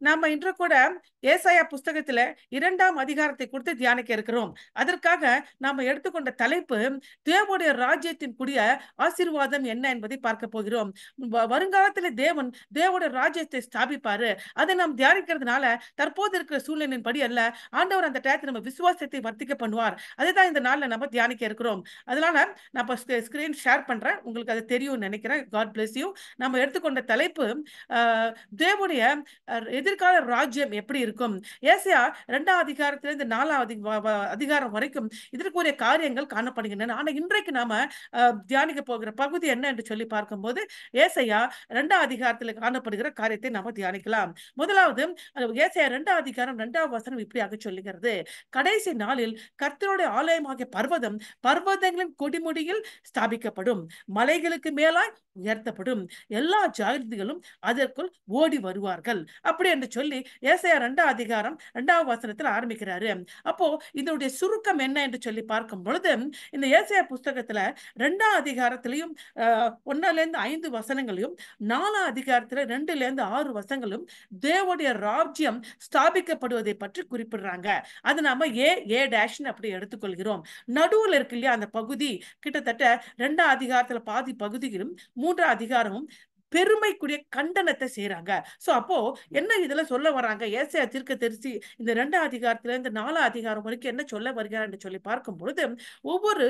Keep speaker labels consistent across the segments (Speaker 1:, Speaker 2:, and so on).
Speaker 1: நாம இன்று கூட ஏசாயா புஸ்தகத்துல 2ஆம் அதிகாரத்தை குறித்து தியானிக்க இருக்கிறோம். அதற்காக நாம எடுத்துக்கொண்ட தலைப்பு தேவனுடைய ராஜ்யத்தின் கூடிய ஆசீர்வாதம் என்ன என்பதை பார்க்க போகிறோம். வருங்காலத்தில் தேவனுடைய ராஜ்யத்தை ஸ்தாபிப்பாரு. அதை நாம் தியானிக்கிறதுனால தற்போது இருக்கிற சூழ்நிலையின் படி அல்ல, ஆண்டவர் அந்த டயத்தில் நம்ம விசுவாசத்தை வர்த்திக்க பண்ணுவார். அதுதான் இந்த நாள்ல நம்ம தியானிக்க இருக்கிறோம். அதனால நான் ஸ்கிரீன் ஷேர் பண்றேன், உங்களுக்கு அது தெரியும் நினைக்கிறேன். God bless you. நம்ம எடுத்துக்கொண்ட தலைப்பு தேவனுடைய எதிர்கால ராஜ்யம் எப்படி இருக்கும். ஏசாயா 2ஆம் அதிகாரத்திலிருந்து 4ஆம் அதிகாரம் வரைக்கும் இதற்குரிய காரியங்கள் காணப்படுகின்றன. ஆனா இன்றைக்கு நாம தியானிக்க போகிற பகுதி என்ன என்று சொல்லி பார்க்கும்போது ஏசாயா 2ஆம் அதிகாரத்தில் காணப்படுகிற காரியத்தை நாம தியானிக்கலாம். முதலாவது ஏசாயா 2ஆம் அதிகாரம் 2ஆம் வசனம் இப்படியாக சொல்லுகிறது: கடைசி நாளில் கர்த்தருடைய ஆலயமாகிய பர்வதங்களின் கொடிமுடியில் ஸ்தாபிக்கப்படும், மலைகளுக்கு மேலாய் உயர்த்தப்படும், எல்லா ஜாதிகளும் அதற்குள் ஓடி வருவார்கள். அப்படி என்று சொல்லி ஏசாயா 2ஆம் அதிகாரம் 2ஆம் வசனத்தில் ஆரம்பிக்கிறாரு. அப்போ இதனுடைய சுருக்கம் என்ன என்று சொல்லி பார்க்கும் பொழுது, இந்த ஏசாயா புஸ்தகத்துல 2ஆம் அதிகாரத்திலையும் 1-5 வசனங்களையும் 4ஆம் அதிகாரத்துல 2-6 வசனங்களும் தேவனுடைய ராஜ்யம் ஸ்தாபிக்கப்படுவதை பற்றி குறிப்பிடுறாங்க. அது நாம ஏ டேஷ் அப்படி எடுத்துக்கொள்கிறோம். நடுவில் இருக்கு இல்லையா அந்த பகுதி, கிட்டத்தட்ட 2ஆம் அதிகாரத்துல பாதி பகுதியிலும் 3ஆம் அதிகாரமும் பெருமைக்குரிய கண்டனத்தை செய்யறாங்க. சோ அப்போ என்ன இதுல சொல்ல வராங்க? ஏசாயா தீர்க்கதரிசி இந்த 2ஆம் அதிகாரத்துல இருந்து 4ஆம் அதிகாரம் வரைக்கும் என்ன சொல்ல வருகிறார் என்று சொல்லி பார்க்கும் பொழுது, ஒவ்வொரு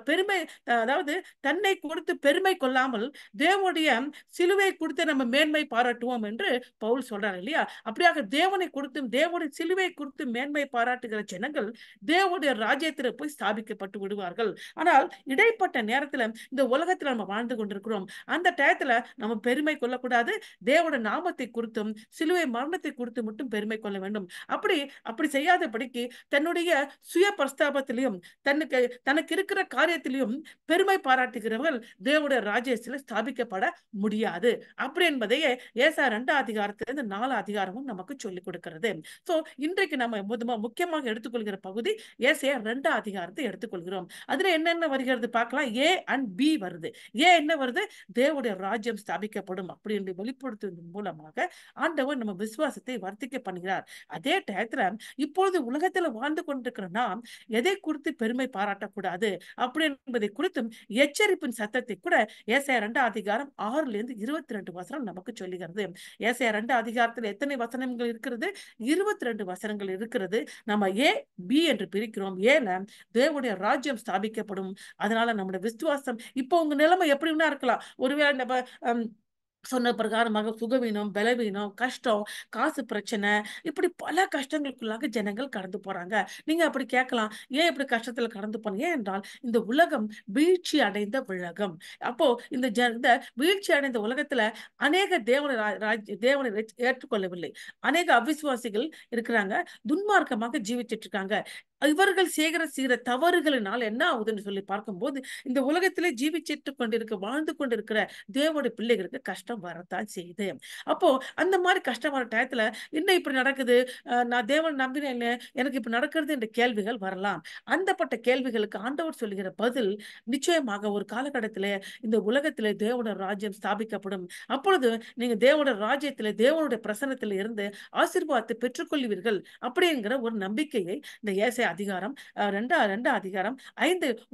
Speaker 1: பெருமை, அதாவது தன்னை கொடுத்து பெருமை கொள்ளாமல் தேவனுடைய சிலுவை கொடுத்து நம்ம மேன்மை பாராட்டுவோம் என்று பவுல் சொல்றாரு இல்லையா? அப்படியாக தேவனை கொடுத்தும் தேவனுடைய சிலுவை கொடுத்து மேன்மை பாராட்டுகிற ஜனங்கள் தேவனுடைய ராஜ்யத்தில் போய் ஸ்தாபிக்கப்பட்டு விடுவார்கள். ஆனால் இடைப்பட்ட நேரத்துல இந்த உலகத்துல நம்ம வாழ்ந்து கொண்டிருக்கிறோம். அந்த டயத்துல நம்ம பெருமை கொள்ளக்கூடாது. தேவனுடைய நாமத்தை குறித்தும் சிலுவை மரணத்தை குறித்து மட்டும் பெருமை கொள்ள வேண்டும். அப்படி செய்யாதபடிக்கு தன்னுடைய சுய பிரஸ்தாபத்திலையும் தனக்கு இருக்கிற காரியத்திலையும் பெருமை பாராட்டுகிறவர்கள் தேவனுடைய ராஜ்யத்தில் ஸ்தாபிக்கப்பட முடியாது. அப்படி என்பதையே ஏசாயா 2ஆம் அதிகாரத்திலிருந்து 4ஆம் அதிகாரமும் நமக்கு சொல்லிக் கொடுக்கிறது. சோ இன்றைக்கு நம்ம முக்கியமாக எடுத்துக்கொள்கிற பகுதி ஏசாயா 2ஆம் அதிகாரத்தை எடுத்துக்கொள்கிறோம். அதுல என்னென்ன வருகிறது பார்க்கலாம். ஏ அண்ட் பி வருது. ஏ என்ன வருது? தேவனுடைய ராஜ்யம் ஸ்தாபிக்கப்படும் அப்படி என்று வெளிப்படுத்துவதன் மூலமாக ஆண்டவர் நம்ம விசுவாசத்தை வர்த்திக்க பண்ணுகிறார். அதே டயத்துல இப்பொழுது உலகத்துல வாழ்ந்து கொண்டிருக்கிற நாம் எதை குறித்து பெருமை பாராட்டக்கூடாது அப்படி என்பதை குறித்தும் எச்சரிப்பின் சத்தத்தை கூட ஏசாயா 2ஆம் அதிகாரம் 6-22 வசனம் நமக்கு சொல்லுகிறது. ஏசாயா 2ஆம் அதிகாரத்தில் எத்தனை வசனங்கள் இருக்கிறது? 22 வசனங்கள் இருக்கிறது. நம்ம ஏ பி என்று பிரிக்கிறோம். ஏல தேவனுடைய ராஜ்யம் ஸ்தாபிக்கப்படும். அதனால நம்முடைய விசுவாசம், இப்போ உங்க நிலைமை எப்படின்னா இருக்கலாம். ஒருவேளை நம்ம சொன்ன பிரகாரமாக சுகவீனம், பலவீனம், கஷ்டம், காசு பிரச்சனை, இப்படி பல கஷ்டங்களுக்குள்ளாக ஜனங்கள் கடந்து போறாங்க. நீங்க அப்படி கேட்கலாம், ஏன் இப்படி கஷ்டத்துல கடந்து போனீங்க என்றால், இந்த உலகம் வீழ்ச்சி அடைந்த உலகம். அப்போ இந்த வீழ்ச்சி அடைந்த உலகத்துல அநேக தேவனை ஏற்றுக்கொள்ளவில்லை. அநேக அவிசுவாசிகள் இருக்கிறாங்க, துன்மார்க்கமாக ஜீவிச்சிட்டு இருக்காங்க. இவர்கள் செய்கிற தவறுகளினால் என்ன ஆகுதுன்னு சொல்லி பார்க்கும்போது, இந்த உலகத்திலே ஜீவிச்சிட்டு வாழ்ந்து கொண்டிருக்கிற தேவனுடைய பிள்ளைகளுக்கு கஷ்டம் வரத்தான் செய்யுது. அப்போ அந்த மாதிரி கஷ்டம் வர டயத்துல என்ன இப்படி நடக்குது, நான் தேவன் நம்பினேன், எனக்கு இப்படி நடக்கிறது என்ற கேள்விகள் வரலாம். அந்தப்பட்ட கேள்விகளுக்கு ஆண்டவர் சொல்லுகிற பதில், நிச்சயமாக ஒரு காலகட்டத்திலே இந்த உலகத்திலே தேவனுடைய ராஜ்யம் ஸ்தாபிக்கப்படும். அப்பொழுது நீங்க தேவனுடைய ராஜ்யத்திலே தேவனுடைய பிரசன்னத்தில இருந்து ஆசீர்வாதத்தை பெற்றுக்கொள்வீர்கள் அப்படிங்கிற ஒரு நம்பிக்கையை இந்த ஏசாயா அதிகாரம் 2ஆம் அதிகாரம்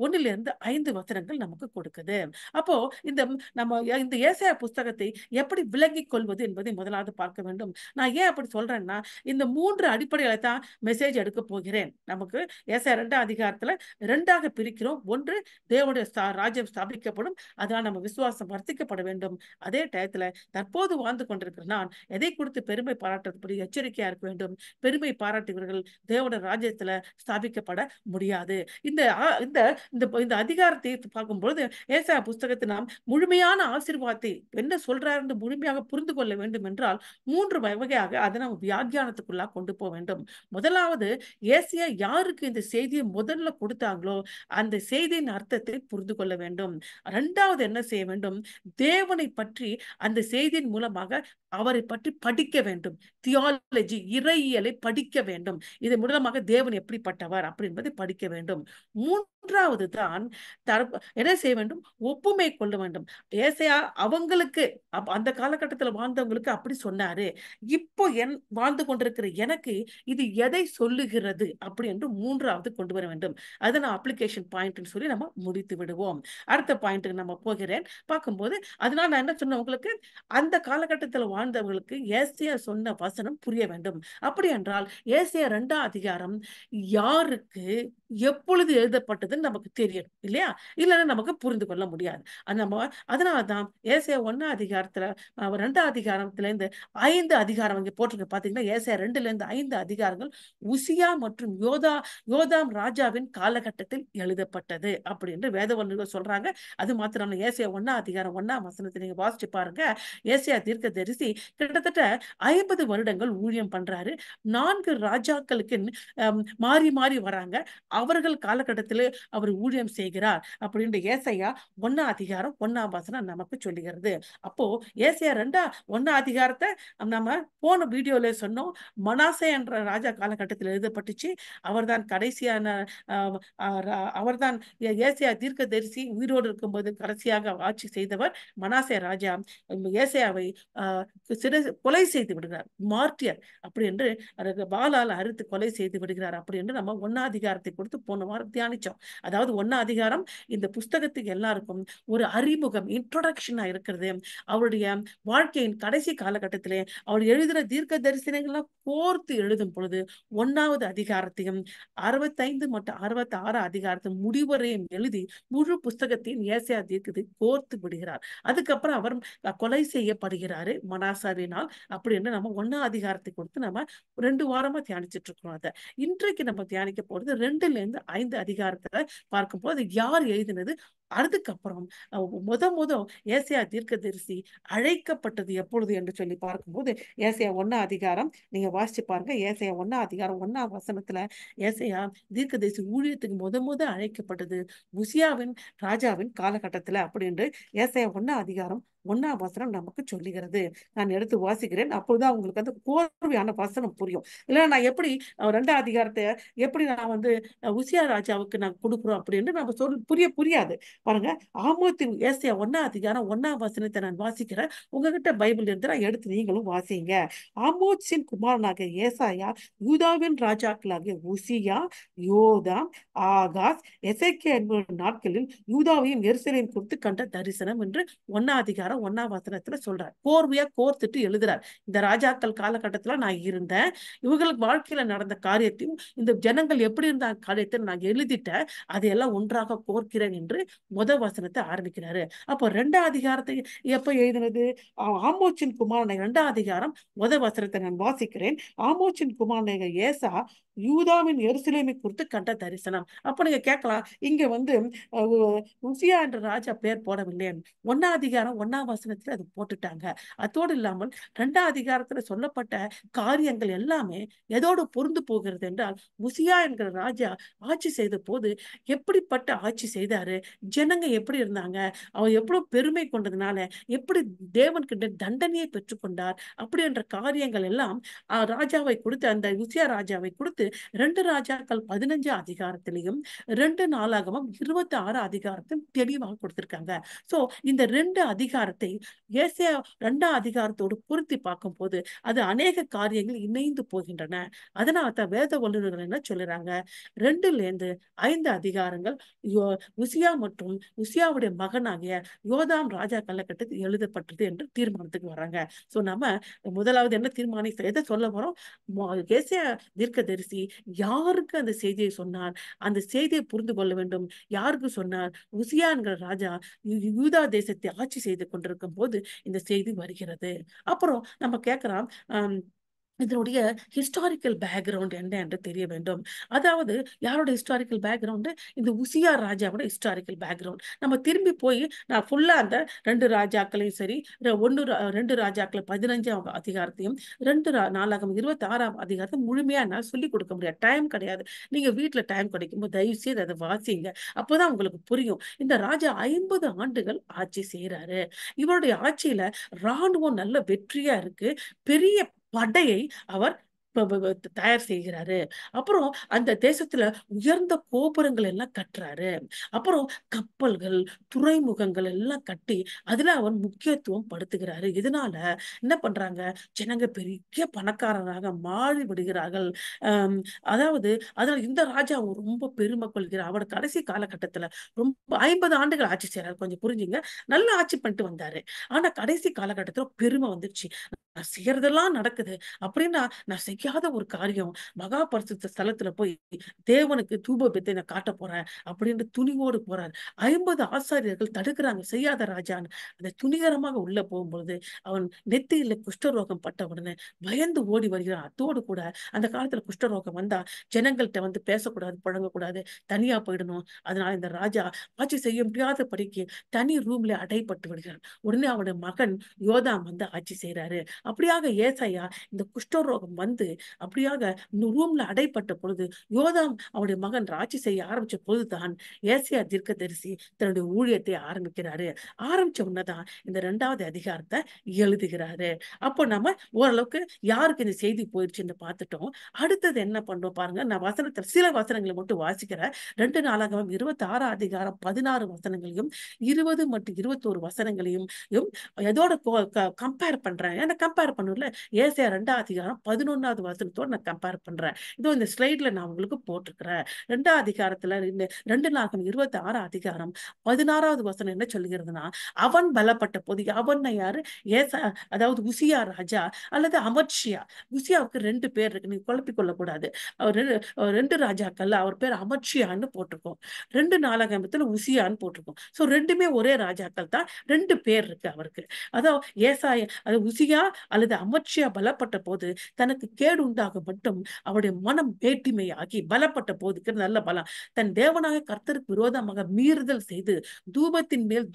Speaker 1: 1-5 வசனங்கள் நமக்கு கொடுக்குது. அப்போ இந்த ஏசாயா புஸ்தகத்தை எப்படி விளங்கிக் கொள்வது என்பதை முதலாவது பார்க்க வேண்டும். நான் ஏன் அப்படி சொல்றேன்னா, இந்த 3 அடிப்படையில தான் மெசேஜ் எடுக்க போகிறேன். நமக்கு ஏசாயா 2ஆம் அதிகாரத்துல 2ஆக பிரிக்கிறோம். ஒன்று, தேவனுடைய ராஜ்யம் ஸ்தாபிக்கப்படும், அதனால நம்ம விசுவாசம் வர்த்திக்கப்பட வேண்டும். அதே டயத்துல தற்போது வாழ்ந்து கொண்டிருக்கிற நான் எதை குறித்து பெருமை பாராட்டுறதுபடி எச்சரிக்கையா இருக்க வேண்டும். பெருமை பாராட்டுகிறவர்கள் தேவனுடைய ராஜ்யத்துல ஸ்தாபிக்கப்பட முடியாது. இந்த இந்த அதிகாரத்தை பார்க்கும்போது ஏசாயா புஸ்தகத்தை நாம் முழுமையான ஆசீர்வாதத்தை என்ன சொல்றாரு முழுமையாக புரிந்து கொள்ள வேண்டும் என்றால் 3 வகையாக அதை நம்ம வியாக்கியானத்துக்குள்ளா கொண்டு போக வேண்டும். முதலாவது, ஏசாயா யாருக்கு இந்த செய்தியை முதல்ல கொடுத்தாங்களோ அந்த செய்தியின் அர்த்தத்தை புரிந்து கொள்ள வேண்டும். இரண்டாவது என்ன செய்ய வேண்டும்? தேவனை பற்றி அந்த செய்தியின் மூலமாக அவரை பற்றி படிக்க வேண்டும். தியாலஜி, இறையியலை படிக்க வேண்டும். இதன் மூலமாக தேவன் எப்படிப்பட்டவர் அப்படி என்பதை படிக்க வேண்டும். மூன்றாவது தான் என்ன செய்ய வேண்டும்? ஒப்புமை கொள்ள வேண்டும். ஏசாயா அவங்களுக்கு அந்த காலகட்டத்தில் வாழ்ந்தவங்களுக்கு அப்படி சொன்னாரு. இப்போ வாழ்ந்து கொண்டிருக்கிற எனக்கு இது எதை சொல்லுகிறது அப்படி என்று மூன்றாவது கொண்டு வர வேண்டும். அதை நான் அப்ளிகேஷன் பாயிண்ட் சொல்லி நம்ம முடித்து விடுவோம். அடுத்த பாயிண்ட்டுக்கு நம்ம போகிறேன். பார்க்கும்போது அதனால நான் என்ன சொன்னேன் உங்களுக்கு, அந்த காலகட்டத்தில் வாழ்ந்தவர்களுக்கு ஏசாயா சொன்ன வசனம் புரிய வேண்டும். அப்படி என்றால் ஏசாயா 2ஆம் அதிகாரம் யாருக்கு எப்பொழுது எழுதப்பட்டதுன்னு நமக்கு தெரியணும் இல்லையா? இல்லைன்னா நமக்கு புரிந்து கொள்ள முடியாது. அதனாலதான் ஏசாயா 1ஆம் அதிகாரத்துல 2ஆம் அதிகாரத்துல இருந்து 5 அதிகாரம் இங்க போட்டிருக்கு. பாத்தீங்கன்னா ஏசாயா 2ல இருந்து 5 அதிகாரங்கள் உசியா மற்றும் யோதாம் ராஜாவின் காலகட்டத்தில் எழுதப்பட்டது அப்படின்னு வேத வல்லுநர்கள் சொல்றாங்க. அது மாத்திரம் ஏசாயா 1ஆம் அதிகாரம் 1ஆம் வசனத்தை நீங்க வாசிச்சு பாருங்க. ஏசாயா தீர்க்கதரிசி கிட்டத்தட்ட 50 வருடங்கள் ஊழியம் பண்றாரு. 4 ராஜாக்களுக்கு மாறி மாறி வராங்க. அவர்கள் காலகட்டத்தில் அவர் ஊழியம் செய்கிறார் அப்படின்னு ஏசாயா 1ஆம் அதிகாரம் 1ஆம் வசனம் நமக்கு சொல்லுகிறது. அப்போ ஏசாயா 1ஆம் அதிகாரத்தை நம்ம போன வீடியோல சொன்னோம். மனாசே என்ற ராஜா காலகட்டத்தில் எழுதப்பட்டுச்சு. அவர்தான் கடைசியான அவர்தான் ஏசாயா தீர்க்கதரிசி உயிரோடு இருக்கும்போது கடைசியாக ஆட்சி செய்தவர். மனாசே ராஜா ஏசாயாவை கொலை செய்து விடுகிறார். மார்ட்டியர் அப்படி என்று வாளால் அறுத்து கொலை செய்து விடுகிறார் அப்படி என்று நம்ம 1ஆம் அதிகாரத்தை கொடுத்து போன வாரம் தியானிச்சோம். அதாவது 1ஆம் அதிகாரம் இந்த புஸ்தகத்துக்கு எல்லாருக்கும் ஒரு அறிமுகம், இன்ட்ரோடக்ஷனா இருக்கிறது. அவருடைய வாழ்க்கையின் கடைசி காலகட்டத்திலே அவர் எழுதுகிற தீர்க்க தரிசனங்கள்லாம் கோர்த்து எழுதும் பொழுது 1ஆவது அதிகாரத்தையும் 65 மற்றும் 66 அதிகாரத்தின் முடிவரையும் எழுதி முழு புஸ்தகத்தையும் ஏசாயா தீர்க்கதை கோர்த்து விடுகிறார். அதுக்கப்புறம் அவர் கொலை செய்யப்படுகிறாரு மனாசாவினால். அப்படின்னு நம்ம 1ஆம் அதிகாரத்தை கொடுத்து நம்ம 2 வாரமா தியானிச்சுட்டு இருக்கிறோம். அதை இன்றைக்கு நம்ம தியானிக்க போறது 2ல இருந்து 5 அதிகாரத்துல பார்க்கும்போது யார் எழுதினது, அதுக்கப்புறம் முத ஏசாயா தீர்க்கதரிசி அழைக்கப்பட்டது எப்பொழுது என்று சொல்லி பார்க்கும்போது ஏசாயா 1ஆம் அதிகாரம் நீங்க வாசிச்சு பாருங்க. ஏசாயா 1ஆம் அதிகாரம் 1ஆம் வசனத்துல ஏசாயா தீர்க்கதரிசி ஊழியத்துக்கு முத அழைக்கப்பட்டது உசியாவின் ராஜாவின் காலகட்டத்துல அப்படின்னு ஏசாயா 1ஆம் அதிகாரம் 1ஆம் வசனம் நமக்கு சொல்லுகிறது. நான் எடுத்து வாசிக்கிறேன். அப்போதான் உங்களுக்கு அந்த கோர்வையான வசனம் புரியும். இல்ல நான் எப்படி 2ஆம் அதிகாரத்தை எப்படி நான் உசியா ராஜாவுக்கு நான் கொடுக்குறோம் அப்படின்னு நம்ம புரியாது. பாருங்க, ஏசாயா 1ஆம் அதிகாரம் 1ஆம் வசனத்தை நான் வாசிக்கிறேன். உங்ககிட்ட பைபிள் இருந்தா எடுத்து நீங்களும் வாசிங்க. ஆமோத்சின் குமாரனாகிய ஏசாயா யூதாவின் ராஜாக்களாகிய உசியா, யோதாம், ஆகாஸ், எசேக்கியா என்பவர் நாட்களில் யூதாவையும் எருசலேமையும் குறித்து கண்ட தரிசனம் என்று 1ஆம் அதிகாரம் 1ஆம் வசனத்துல சொல்றார். கோர்வையா கோர்த்துட்டு எழுதுறார். இந்த ராஜாக்கள் காலகட்டத்துல நான் இருந்தேன், இவங்களுக்கு வாழ்க்கையில நடந்த காரியத்தையும் இந்த ஜனங்கள் எப்படி இருந்த காரியத்தை நான் எழுதிட்டேன், அதையெல்லாம் ஒன்றாக கோர்க்கிறேன் என்று வசனத்தை ஆரம்பிக்கிறாரு. அப்போ 2ஆம் அதிகாரத்தை எப்ப எழுதினது? ஆமோச்சின் குமாரனை 2ஆம் அதிகாரம் வசனத்தை நான் வாசிக்கிறேன். ஆமோச்சின் குமாரனை ஏசா யூதாவின் எருசலேமை குறித்து கண்ட தரிசனம். அப்ப நீங்க கேட்கலாம், இங்க உசியா என்ற ராஜா பேர் போடவில்லை. 1ஆம் அதிகாரம் 1ஆம் வசனத்துல அது போட்டுட்டாங்க. அதோடு இல்லாமல் 2ஆம் அதிகாரத்துல சொல்லப்பட்ட காரியங்கள் எல்லாமே எதோடு பொருந்து போகிறது என்றால், உசியா என்கிற ராஜா ஆட்சி செய்த போது எப்படிப்பட்ட ஆட்சி செய்தாரு, ஜனங்க எப்படி இருந்தாங்க, அவர் எவ்வளவு பெருமை கொண்டதுனால எப்படி தேவன் கிட்ட தண்டனையை பெற்றுக்கொண்டார் அப்படி என்ற காரியங்கள் எல்லாம் ராஜாவை கொடுத்து, அந்த உசியா ராஜாவை கொடுத்து 2 ராஜாக்கள் 15 அதிகாரத்திலையும் 2 நாளாகமும் 26 அதிகாரத்தையும் தெளிவாக கொடுத்திருக்காங்க. சோ இந்த 2 அதிகாரத்தை ஏசாயா 2ஆம் அதிகாரத்தோடு பொருத்தி பார்க்கும் போது அது அநேக காரியங்கள் இணைந்து போகின்றன. அதனால தான் வேத வல்லுநர்கள் என்ன சொல்லுறாங்க, 2ல இருந்து 5 அதிகாரங்கள் உசியா மற்றும் உசியாவுடைய மகனாகிய யோதாம் ராஜா காலகட்டத்தில் எழுதப்பட்டது என்று தீர்மானத்துக்கு வராங்க. சோ நம்ம முதலாவது என்ன தீர்மானிக்க எதை சொல்ல வரோம், ஏசாயா தீர்க்கதரிசி யாருக்கு அந்த செய்தியை சொன்னார், அந்த செய்தியை புரிந்து கொள்ள வேண்டும். யாருக்கு சொன்னார்? உசியா என்கிற ராஜா யூதா தேசத்தை ஆட்சி செய்து கொண்டிருக்கும் போது இந்த செய்தி வருகிறது. அப்புறம் நம்ம கேட்கிறோம், இதனுடைய ஹிஸ்டாரிக்கல் பேக்ரவுண்ட் என்ன என்று தெரிய வேண்டும். அதாவது யாரோட ஹிஸ்டாரிக்கல் பேக்ரவுண்டு? இந்த உசியா ராஜாவோட ஹிஸ்டாரிக்கல் பேக்ரவுண்ட். நம்ம திரும்பி போய் நான் ஃபுல்லா அந்த 2 ராஜாக்களையும் சரி, 2 ராஜாக்களை 15ஆம் அதிகாரத்தையும் 2 நாளாகமம் 26ஆம் அதிகாரத்தையும் முழுமையா நான் சொல்லிக் கொடுக்க முடியாது, டைம் கிடையாது. நீங்க வீட்டுல டைம் கிடைக்கும்போது தயவு செய்து அதை வாசிங்க. அப்போதான் உங்களுக்கு புரியும். இந்த ராஜா 50 ஆண்டுகள் ஆட்சி செய்யறாரு. இவருடைய ஆட்சியில ராணுவம் நல்ல வெற்றியா இருக்கு. பெரிய படையை அவர் தயார் செய்கிறாரு. அப்புறம் அந்த தேசத்துல உயர்ந்த கோபுரங்கள் எல்லாம் கட்டுறாரு. அப்புறம் கப்பல்கள், துறைமுகங்கள் எல்லாம் கட்டி அதுல அவன் முக்கியத்துவம் படுத்துகிறாரு. இதனால என்ன பண்றாங்க? ஜனங்க பெரிய பணக்காரராக மாறி விடுகிறார்கள். அம் அதாவது அதனால இந்த ராஜா ரொம்ப பெருமை கொள்கிறார். அவர் கடைசி காலகட்டத்துல ரொம்ப 50 ஆண்டுகள் ஆட்சி செய்றாரு. கொஞ்சம் புரிஞ்சுங்க. நல்லா ஆட்சி பண்ணிட்டு வந்தாரு. ஆனா கடைசி காலகட்டத்துல பெருமை வந்துருச்சு. நான் செய்யறதெல்லாம் நடக்குது. அப்படின்னா நான் செய்யாத ஒரு காரியம் மகா பரிசுத்த ஸ்தலத்துல போய் தேவனுக்கு தூபத்தை நான் காட்டப் போறேன் அப்படின்னு துணிவோடு போறார். 50 ஆசாரியர்கள் தடுக்கிறாங்க. செய்யாத ராஜான்னு. அந்த துணிகரமாக உள்ள போகும்பொழுது அவன் நெத்தியில குஷ்டரோகம் பட்ட உடனே பயந்து ஓடி வருகிறான். அத்தோடு கூட அந்த காலத்துல குஷ்டரோகம் வந்தா ஜனங்கள்ட்ட வந்து பேசக்கூடாது, புழங்கக்கூடாது, தனியா போயிடணும். அதனால இந்த ராஜா ஆட்சி செய்ய முடியாத படிக்கு தனி ரூம்ல அடைப்பட்டு விடுகிறான். உடனே அவனுடைய மகன் யோதாம் வந்து ஆட்சி செய்யறாரு. அப்படியாக ஏசாயா இந்த குஷ்டரோகம் வந்து அப்படியாக இந்த ரூம்ல அடைப்பட்ட பொழுது யோதாம் அவருடைய மகன் ஆட்சி செய்ய ஆரம்பிச்ச பொழுதுதான் ஏசாயா தீர்க்கதரிசி தன்னுடைய ஊழியத்தை ஆரம்பிக்கிறாரு. ஆரம்பிச்ச உடனேதான் இந்த 2வது அதிகாரத்தை எழுதுகிறாரு. அப்போ நம்ம ஓரளவுக்கு யாருக்கு இந்த செய்தி போயிடுச்சுன்னு பார்த்துட்டோம். அடுத்தது என்ன பண்றோம் பாருங்க. நான் வசனத்தில் சில வசனங்களை மட்டும் வாசிக்கிறேன். 2 நாளாகமம் 26 அதிகாரம் 16 வசனங்களையும் 20 மற்றும் 21 வசனங்களையும் எதோட கம்பேர் பண்றேன். ஏன்னா கம்பேர் பண்ணல ஏசாயா 2 அதிகாரம் 11வது வசனத்தோட நான் கம்பேர் பண்றேன். இதோ இந்த ஸ்லைட்ல நான் உங்களுக்கு போட்டிருக்கிறேன். 2 அதிகாரத்துல 2 நாளாகமம் 26 அதிகாரம் 16வது வசனம் என்ன சொல்லுகிறதுனா, அவன் பலப்பட்ட போது அவன் யாரு? ஏசா அதாவது உசியா ராஜா அல்லது அமத்சியா. உசியாவுக்கு 2 பேர் இருக்கு. நீங்க குழப்பிக் கொள்ளக்கூடாது. அவர் 2 ராஜாக்கள் அவர் பேர் அமத்சியான்னு போட்டிருக்கோம். 2 நாளாகமத்துல உசியான்னு போட்டிருக்கோம். சோ 2மே ஒரே ராஜாக்கள் தான். 2 பேர் இருக்கு அவருக்கு. அதான் ஏசாயா அது உசியா அல்லது அமத்சியா பலப்பட்ட போது தனக்கு கேடு உண்டாக மட்டும் அவருடைய மனம் வேட்டிமையாகி பலப்பட்ட போதுக்கு நல்ல பலம் தன் தேவனாக கர்த்தருக்கு விரோதமாக மீறுதல் செய்து தூபத்தின் மேல்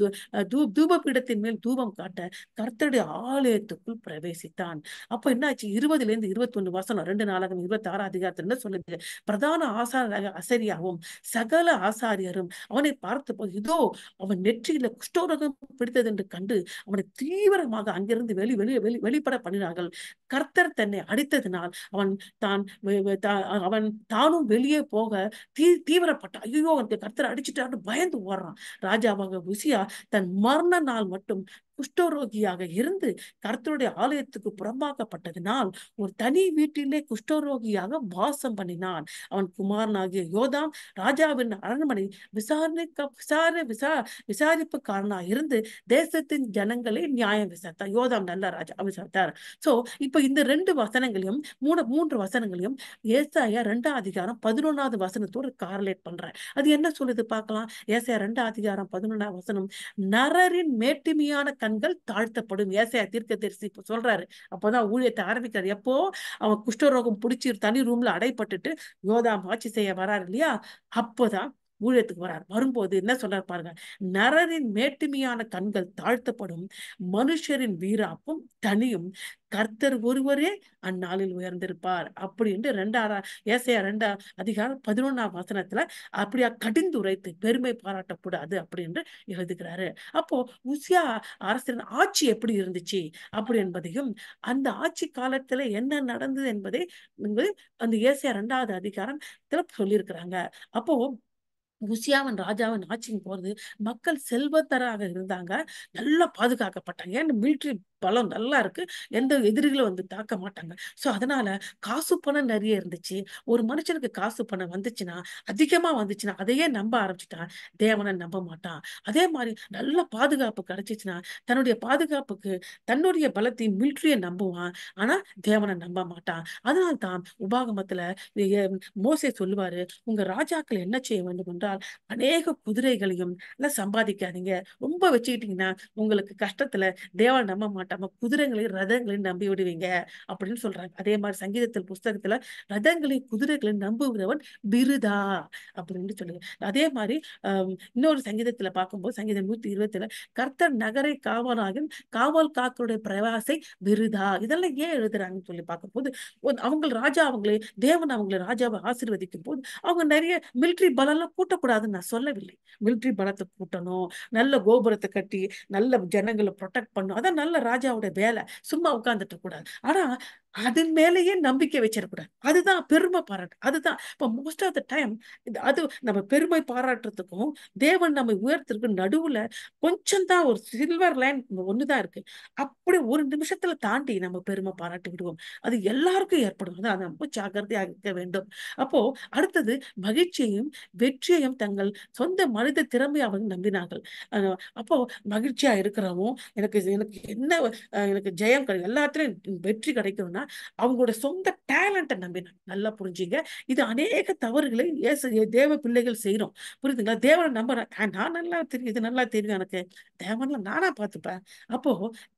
Speaker 1: தூபபீடத்தின் மேல் தூபம் காட்ட கர்த்தருடைய ஆலயத்துக்குள் பிரவேசித்தான். அப்ப என்னாச்சு? 20ல இருந்து 21 வசனம் 2 நாளாகமம் 26 அதிகாரத்துல என்ன சொல்லுது? பிரதான ஆசாரியராக அசரியாவும் சகல ஆசாரியரும் அவனை பார்த்த போது இதோ அவன் நெற்றியில குஷ்டரோகம் பிடித்தது என்று கண்டு அவனை தீவிரமாக அங்கிருந்து வெளிப்பட பண்ணினார்கள். கர்த்தர் தன்னை அடித்ததினால் அவன் தானும் வெளியே போக தீவிரப்பட்டான். ஐயோ அவனுக்கு கர்த்தர் அடிச்சுட்டான்னு பயந்து ஓடுறான். ராஜாவாக உசியா தன் மரண நாள் மட்டும் குஷ்டரோகியாக இருந்து கர்த்தருடைய ஆலயத்துக்கு புறம்பாக்கப்பட்டதினால் ஒரு தனி வீட்டிலே குஷ்டரோகியாக வாசம் பண்ணினான். அவன் குமாரனாகிய யோதாம் ராஜாவின் அரண்மனை விசாரிப்புக்காரனாக இருந்து தேசத்தின் ஜனங்களை நியாயம் விசாரித்தார். யோதாம் நல்ல ராஜா விசாரித்தார். சோ இப்ப இந்த 2 வசனங்களையும் 3 வசனங்களையும் ஏசாயா 2 அதிகாரம் 11வது வசனத்தோடு கார்லேட் பண்றேன். அது என்ன சொல்லுது பார்க்கலாம். ஏசாயா 2 அதிகாரம் 11வது வசனம், நரரின் மேட்டிமையான கண்கள் தாழ்த்தப்படும். ஏசாயா தீர்க்கதரிசி இப்ப சொல்றாரு. அப்பதான் ஊழியத்தை ஆரம்பிக்கிறார். எப்போ அவன் குஷ்டரோகம் பிடிச்சி தனி ரூம்ல அடைப்பட்டுட்டு யோதாம் ஆட்சி செய்ய வராரு இல்லையா? அப்போதான் ஊழியத்துக்கு வரார். வரும்போது என்ன சொல்றாரு பாருங்க. நரரின் மேட்டுமையான கண்கள் தாழ்த்தப்படும், மனுஷரின் வீராப்பும் தனியும், கர்த்தர் ஒருவரே அந்நாளில் உயர்ந்திருப்பார். அப்படின்னு ஏசாயா 2 அதிகாரம் 11ஆம் வசனத்துல அப்படியா கடிந்துரைத்து பெருமை பாராட்டக்கூடாது அப்படின்னு எழுதுகிறாரு. அப்போ உசியா அரசின் ஆட்சி எப்படி இருந்துச்சு அப்படி என்பதையும் அந்த ஆட்சி காலத்துல என்ன நடந்தது என்பதை அந்த ஏசாயா 2வது அதிகாரத்துல சொல்லியிருக்கிறாங்க. அப்போ உசியாவின் ராஜாவின் ஆட்சிக்கு போறது மக்கள் செல்வத்தராக இருந்தாங்க. நல்லா பாதுகாக்கப்பட்டாங்க. ஏன்னா மிலிட்டரி பலம் நல்லா இருக்கு. எந்த எதிரிகளும் வந்து தாக்க மாட்டாங்க. சோ அதனால காசு பணம் நிறைய இருந்துச்சு. ஒரு மனுஷனுக்கு காசு பணம் வந்துச்சுன்னா அதிகமா வந்துச்சுன்னா அதையே நம்ப ஆரம்பிச்சுட்டான். தேவனை நம்ப மாட்டான். அதே மாதிரி நல்ல பாதுகாப்பு கிடைச்சிச்சுன்னா தன்னுடைய பாதுகாப்புக்கு தன்னுடைய பலத்தையும் மிலிட்டரிய நம்புவான். ஆனா தேவனை நம்ப மாட்டான். அதனால தான் உபாகமத்துல மோசே சொல்லுவாரு, உங்க ராஜாக்கள் என்ன செய்ய வேண்டும் என்றால் அநேக குதிரைகளையும் எல்லாம் சம்பாதிக்காதீங்க. ரொம்ப வச்சுக்கிட்டீங்கன்னா உங்களுக்கு கஷ்டத்துல தேவனை நம்ப மாட்டாம குதிரைகளையும் ரதங்களையும் நம்பி விடுவீங்க அப்படின்னு சொல்றாங்க. அதே மாதிரி சங்கீதத்தில் புஸ்தகத்துல ரதங்களையும் குதிரைகளையும் நம்புகிறவன் விருதா அப்படின்னு சொல்லுங்க. அதே மாதிரி இன்னொரு சங்கீதத்துல பார்க்கும்போது சங்கீதம் 120ல கர்த்தர் நகரை காவல் காக்கருடைய பிரவாசை விருதா. இதெல்லாம் ஏன் எழுதுறாங்கன்னு சொல்லி பார்க்கும்போது அவங்களை தேவன் அவங்களை ராஜாவை ஆசீர்வதிக்கும் போது அவங்க நிறைய மிலிட்டரி பலம் எல்லாம் கூட்டக்கூடாதுன்னு நான் சொல்லவில்லை. மிலிட்டரி பலத்தை கூட்டணும், நல்ல கோபுரத்தை கட்டி நல்ல ஜனங்களை ப்ரொடெக்ட் பண்ணும். அதான் நல்ல ராஜாவோட வேலை. சும்மா உட்கார்ந்துட்டு கூடாது. ஆனா அது மேலேயே நம்பிக்கை வச்சிடக்கூடாது. அதுதான் பெருமை பாராட்டு. அதுதான் இப்ப மோஸ்ட் ஆஃப் த டைம் அது நம்ம பெருமை பாராட்டுறதுக்கும் தேவன் நம்மை உயர்த்திருக்கும் நடுவுல கொஞ்சம் தான் ஒரு சில்வர் லைன் ஒண்ணுதான் இருக்கு. அப்படி ஒரு நிமிஷத்துல தாண்டி நம்ம பெருமை பாராட்டி விடுவோம். அது எல்லாருக்கும் ஏற்படும். அதான் ரொம்ப ஜாக்கிரதையாக இருக்க வேண்டும். அப்போ அடுத்தது மகிழ்ச்சியையும் வெற்றியையும் தங்கள் சொந்த மனித திறமை அவங்க நம்பினார்கள். அப்போ மகிழ்ச்சியா இருக்கிறவும் எனக்கு எனக்கு என்ன எனக்கு ஜெயம் கிடைக்கும், எல்லாத்துலயும் வெற்றி கிடைக்கும்னா அவங்களோட சொந்த டேலண்ட்டை நம்பினாங்க. நல்லா புரிஞ்சுங்க. இது அநேக தவறுகளை தேவ பிள்ளைகள் செய்யறோம். புரியுதுங்களா? தேவனை நம்புறேன். நான் நல்லா தெரியும், இது நல்லா தெரியும் எனக்கு, தேவன்ல நானா பார்த்துப்பேன். அப்போ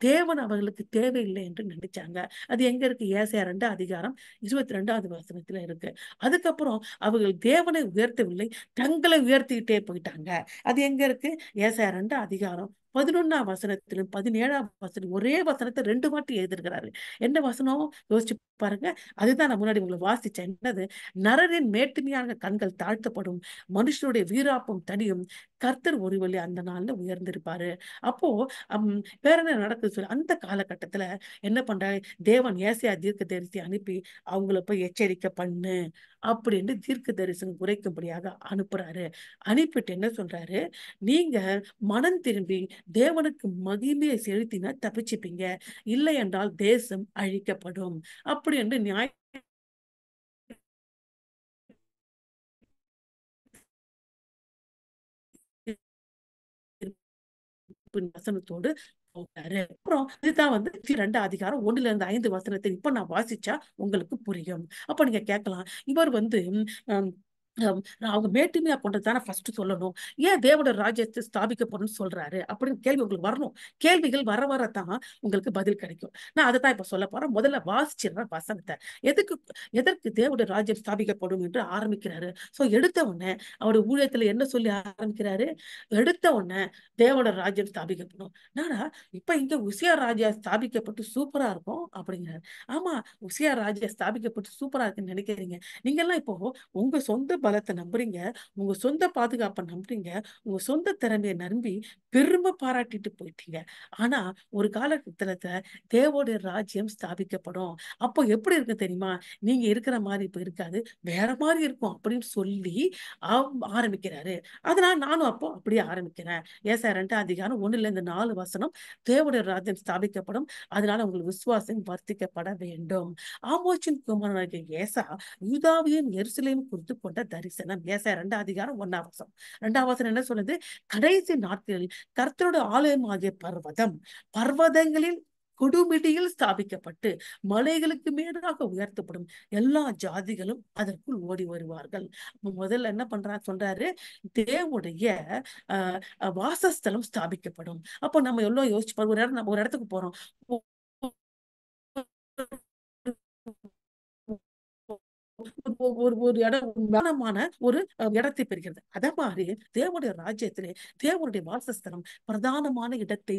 Speaker 1: தேவன் அவர்களுக்கு தேவையில்லை என்று நினைச்சாங்க. அது எங்க இருக்கு? ஏசாயா 2 அதிகாரம் 22வது வசனத்துல இருக்கு. அதுக்கப்புறம் அவர்கள் தேவனை உயர்த்தவில்லை, தங்களை உயர்த்திக்கிட்டே போயிட்டாங்க. அது எங்க இருக்கு? ஏசாயா 2 அதிகாரம் 11ஆம் வசனத்திலும் 17ஆம் வசனம், ஒரே வசனத்தை 2 வாட்டி எழுதிருக்கிறாரு. என்ன வசனம் யோசிச்சு பாருங்க. அதுதான் நான் முன்னாடி உங்களை வாசிச்சேன். என்னது? நரரின் மேட்டுமையான கண்கள் தாழ்த்தப்படும், மனுஷனுடைய வீராப்பம் தனியும், கர்த்தர் ஒருவழி அந்த நாள்ல உயர்ந்திருப்பாரு. அப்போ அம், வேற என்ன நடக்குது சொல்லு. அந்த காலகட்டத்துல என்ன பண்றாரு? தேவன் ஏசாயா தீர்க்க தரிசி அனுப்பி அவங்கள போய் எச்சரிக்கை பண்ணு அப்படின்னு தீர்க்க தரிசனம் உரைக்கும்படியாக அனுப்புறாரு. அனுப்பிட்டு என்ன சொல்றாரு? நீங்க மனம் திரும்பி தேவனுக்கு மகிமையை செலுத்தினா தப்பிச்சுப்பீங்க, இல்லை என்றால் தேசம் அழிக்கப்படும் அப்படி என்று நியாய வசனத்தோடு போகிறாரு. அப்புறம் இதுதான் வந்து 2 அதிகாரம் 1ல இருந்து 5 வசனத்தை இப்ப நான் வாசிச்சா உங்களுக்கு புரியும். அப்ப நீங்க கேட்கலாம், இவர் வந்து ஹம், ஹம், அவங்க மேட்டுமையா பண்றதுதானே ஃபர்ஸ்ட் சொல்லணும், ஏன் தேவோட ராஜ்யத்தை ஸ்தாபிக்கப்படும் சொல்றாரு அப்படின்னு கேள்வி உங்களுக்கு வரணும். கேள்விகள் வர வரத்தான் உங்களுக்கு பதில் கிடைக்கும். நான் அதை தான் இப்ப சொல்ல போறேன். முதல்ல வாசிச்சிடுறேன் வசனத்தை. எதுக்கு எதற்கு தேவோட ராஜ்யம் ஸ்தாபிக்கப்படும் என்று ஆரம்பிக்கிறாரு. சோ எடுத்த உடனே அவருடைய ஊழியத்துல என்ன சொல்லி ஆரம்பிக்கிறாரு? எடுத்த உடனே தேவோட ராஜ்யம் ஸ்தாபிக்கப்படும். நானா இப்ப இங்க உசியா ராஜா ஸ்தாபிக்கப்பட்டு சூப்பரா இருக்கும் அப்படிங்கிறாரு. ஆமா, உசியா ராஜா ஸ்தாபிக்கப்பட்டு சூப்பரா இருக்குன்னு நினைக்கிறீங்க. நீங்க எல்லாம் இப்போ உங்க சொந்த பலத்தை நம்புறீங்க, உங்க சொந்த பாதுகாப்பை நம்புறீங்க, உங்க சொந்த திறமையை நம்பி பெருமை பாராட்டிட்டு போயிட்டீங்க. ஆனா ஒரு காலகட்டத்துல தேவோடைய ராஜ்யம் ஸ்தாபிக்கப்படும். அப்போ எப்படி இருக்கு தெரியுமா? நீங்க இருக்கிற மாதிரி இப்ப இருக்காது, வேற மாதிரி இருக்கும் அப்படின்னு சொல்லி ஆரம்பிக்கிறாரு. அதனால நானும் அப்போ அப்படியே ஆரம்பிக்கிறேன். ஏசாயா 2 அதிகாரம் 1ல இருந்து 4 வசனம், தேவனுடைய ராஜ்யம் ஸ்தாபிக்கப்படும், அதனால உங்கள் விசுவாசம் வர்த்திக்கப்பட வேண்டும். ஆமோசின் குமாரனாகிய ஏசா யூதாவையும் எருசலேமும் குறித்து கொண்ட தரிசனம். ஏசாயா 2 அதிகாரம் 1ஆம் வசனம். 2ஆம் வசனம் என்ன சொல்லுது? கடைசி நாட்களில் கர்த்தரோட ஆலயம் ஆகிய பர்வதம், பர்வதங்களில் கொடுமிடியில் ஸ்தாபிக்கப்பட்டு மலைகளுக்கு மேலாக உயர்த்தப்படும், எல்லா ஜாதிகளும் அதற்குள் ஓடி வருவார்கள். முதல்ல என்ன சொல்றாரு? தேவனுடைய வாசஸ்தலம் ஸ்தாபிக்கப்படும். அப்போ நம்ம எவ்வளவு யோசிச்சு பாருங்க. நம்ம ஒரு இடத்துக்கு போறோம், ஒரு ஒரு இடம் ஞானமான ஒரு இடத்தை பெறுகிறது. அத மாதிரி தேவனுடைய ராஜ்யத்திலே தேவனுடைய வாசஸ்தலம் பிரதானமான இடத்தை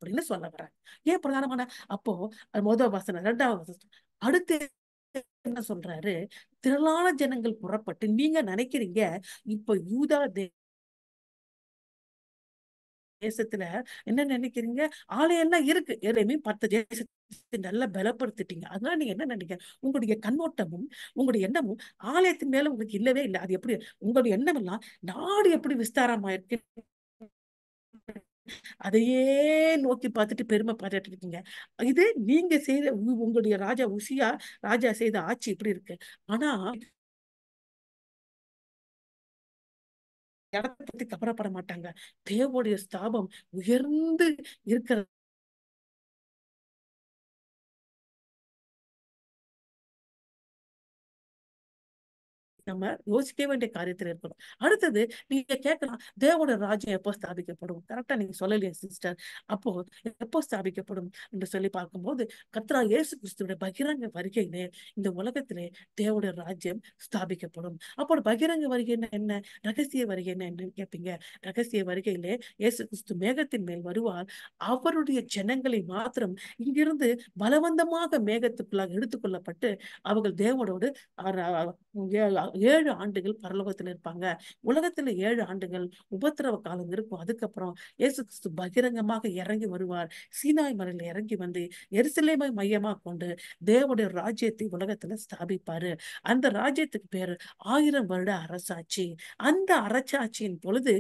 Speaker 1: அப்படின்னு சொல்ல வர்றாங்க. ஏன் பிரதானமான? அப்போ முதல் வசனம் 2வது வசனம் அடுத்து என்ன சொல்றாரு? திரளான ஜனங்கள் புறப்பட்டு, நீங்க நினைக்கிறீங்க இப்ப யூதா தேசத்துல என்ன நினைக்கிறீங்க? ஆலயம்லாம் இருக்கு, எதையுமே 10 தேசத்தை நல்லா பலப்படுத்திட்டீங்க. அதனால நீங்க என்ன நினைக்கிறீங்க? உங்களுடைய கண்ணோட்டமும் உங்களுடைய எண்ணமும் ஆலயத்தின் மேல உங்களுக்கு இல்லவே இல்லை. அது எப்படி உங்களுடைய எண்ணம் எல்லாம் நாடு எப்படி விஸ்தாரமாயிருக்கு அதையே நோக்கி பார்த்துட்டு பெருமை பாராட்டிட்டு இருக்கீங்க. இது நீங்க செய்த உங்களுடைய ராஜா உசியா ராஜா செய்த ஆட்சி இப்படி இருக்கு. ஆனா இடத்தை பத்தி கவலைப்பட மாட்டாங்க. தேவனுடைய ஸ்தாபம் உயர்ந்து இருக்கிற நம்ம யோசிக்க வேண்டிய காரியத்தில் இருக்கணும். அடுத்தது நீங்க கேட்கலாம், தேவோட ராஜ்யம் எப்போ ஸ்தாபிக்கப்படும்? கரெக்டா நீங்க சொல்லலையே சிஸ்டர். அப்போ எப்போ ஸ்தாபிக்கப்படும் என்று சொல்லி பார்க்கும்போது, கர்த்தராகிய இயேசு கிறிஸ்துவோட பகிரங்க வருகையிலே இந்த உலகத்திலே தேவோட ராஜ்யம் ஸ்தாபிக்கப்படும். அப்போ பகிரங்க வருகைன்னா என்ன, ரகசிய வருகைன்னா என்னன்னு கேட்பீங்க. ரகசிய வருகையிலே இயேசு கிறிஸ்து மேகத்தின் மேல் வருவார். அவருடைய ஜனங்களை மாத்திரம் இங்கிருந்து பலவந்தமாக மேகத்துக்குள்ளாக எடுத்துக்கொள்ளப்பட்டு அவர்கள் தேவனோடு ஆண்டுகள் பரலோகத்துல இருப்பாங்க. உலகத்துல 7 ஆண்டுகள் உபத்திரவ காலம் இருக்கும். அதுக்கப்புறம் இயேசு கிறிஸ்து பகிரங்கமாக இறங்கி வருவார். சீனாய் மலையில இறங்கி வந்து எருசலேமை மையமா கொண்டு தேவனுடைய ராஜ்யத்தை உலகத்துல ஸ்தாபிப்பாரு. அந்த ராஜ்யத்துக்கு பேரு 1000 வருட அரசாட்சி. அந்த அரசாட்சியின் பொழுது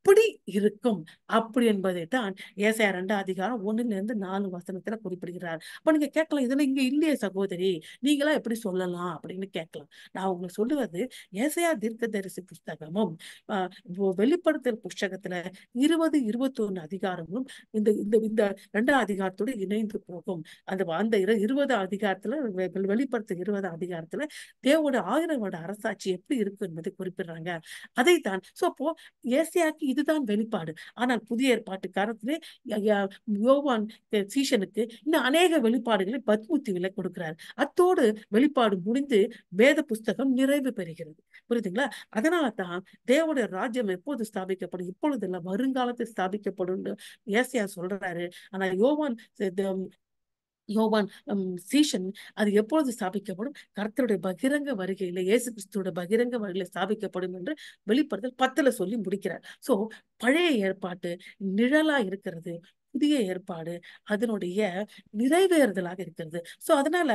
Speaker 1: எப்படி இருக்கும் அப்படி என்பதை தான் ஏசாயா 2 அதிகாரம் 1 to 4 குறிப்பிடுகிறார். அப்ப நீங்க கேட்கலாம், இதுல இங்க இல்லையே சகோதரி, நீங்களா எப்படி சொல்லலாம் அப்படின்னு கேட்கலாம். நான் உங்களுக்கு சொல்லுவது, ஏசாயா தீர்க்கதரிசி புஸ்தகமும் வெளிப்படுத்தல் புஸ்தகத்துல 20, 21 அதிகாரமும் இந்த இந்த இந்த 2 அதிகாரத்தோடு இணைந்து போகும். அந்த 20 அதிகாரத்துல வெளிப்படுத்தல் 20 அதிகாரத்துல தேவோட 1000 வருட அரசாட்சி எப்படி இருக்கு என்பதை குறிப்பிடுறாங்க. அதைத்தான் அப்போ ஏசாயாக்கு இதுதான் வெளிப்பாடு. ஆனால் புதிய ஏற்பாட்டு காலத்திலே யோவான் சீஷனுக்கு இன்னும் அநேக வெளிப்பாடுகளை பத்முத்திவில கொடுக்கிறார். அத்தோடு வெளிப்பாடு முடிந்து வேத புஸ்தகம் நிறைவு பெறுகிறது. புரியுதுங்களா? அதனால தான் தேவனுடைய ராஜ்யம் எப்போது ஸ்தாபிக்கப்படும்? இப்பொழுது இல்ல, வருங்காலத்தில் ஸ்தாபிக்கப்படும் ஏசாயா சொல்றாரு. ஆனா யோவான் சீஷன் அது எப்பொழுது ஸ்தாபிக்கப்படும்? கர்த்தருடைய பகிரங்க வருகையில, இயேசு கிறிஸ்துவோட பகிரங்க வருகையில ஸ்தாபிக்கப்படும் என்று வெளிப்படுத்தல் 10ல சொல்லி முடிக்கிறார். சோ பழைய ஏற்பாட்டு நிழலா இருக்கிறது, புதிய ஏற்பாடு அதனுடைய நிறைவேறுதலாக இருக்கிறது. சோ அதனால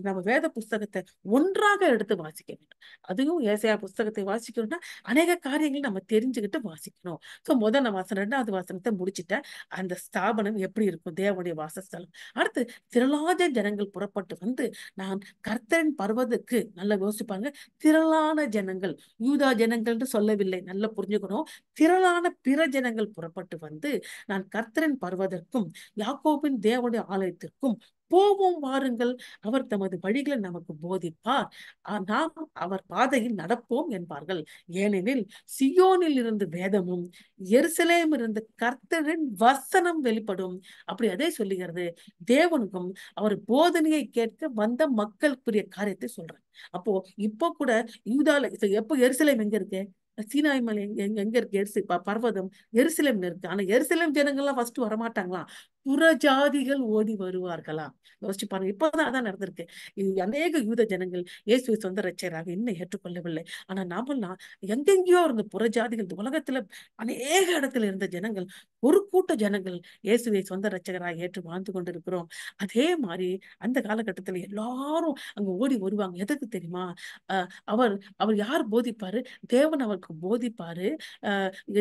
Speaker 1: நம்ம வேத புஸ்தகத்தை ஒன்றாக எடுத்து வாசிக்க வேண்டும். அதுவும் ஏசாயா புஸ்தகத்தை வாசிக்கணும்னா அநேக காரியங்கள் நம்ம தெரிஞ்சுக்கிட்டு வாசிக்கணும். சோ முதல் வாசனம் 2வது வசனத்தை முடிச்சுட்ட அந்த ஸ்தாபனம் எப்படி இருக்கும்? தேவனுடைய வாசஸ்தலம். அடுத்து திரளாத ஜனங்கள் புறப்பட்டு வந்து, நான் கர்த்தரின் பர்வதற்கு, நல்லா யோசிப்பாங்க, திரளான ஜனங்கள், யூதா ஜனங்கள் சொல்லவில்லை, நல்லா புரிஞ்சுக்கணும். திரளான பிற ஜனங்கள் புறப்பட்டு வந்து, நான் கர்த்தரின் பர்வதற்கும் யாக்கோபின் தேவனுடைய ஆலயத்திற்கும் போவோம் வாருங்கள், அவர் தமது வழிகளை நமக்கு போதிப்பார், நாம் அவர் பாதையில் நடப்போம் என்பார்கள். ஏனெனில் சியோனில் இருந்து வேதமும் எருசலேம் இருந்து கர்த்தரின் வசனம் வெளிப்படும். அப்படி அதே சொல்லுகிறது. தேவனுக்கும் அவர் போதனையை கேட்க வந்த மக்களுக்குரிய காரியத்தை சொல்றாங்க. அப்போ இப்போ கூட யூதால எப்போ எருசலேம் எங்க இருக்கு? சீனாய் மலை எங்க இருக்கு? பர்வதம் எருசலேம்ல இருக்கு. ஆனா எருசலேம் ஜனங்கள்லாம் ஃபர்ஸ்ட் வரமாட்டாங்களாம், புறஜாதிகள் ஓடி வருவார்களாம். யோசிச்சு பாருங்க, இப்பதான் அதான் நடந்திருக்கு. அநேக யூத ஜனங்கள் இயேசுவை சொந்த ரட்சகராக இன்னும் ஏற்றுக்கொள்ளவில்லை. ஆனா நாமெல்லாம் எங்கெங்கயோ இருந்த புறஜாதிகள், உலகத்துல அநேக இடத்துல இருந்த ஜனங்கள், ஒரு கூட்ட ஜனங்கள் இயேசுவை சொந்த ரட்சகராக ஏற்று வாழ்ந்து கொண்டிருக்கிறோம். அதே மாதிரி அந்த காலகட்டத்துல எல்லாரும் அங்க ஓடி வருவாங்க. எதுக்கு தெரியுமா? அவர் அவர் யார் போதிப்பாரு? தேவன் அவருக்கு போதிப்பாரு.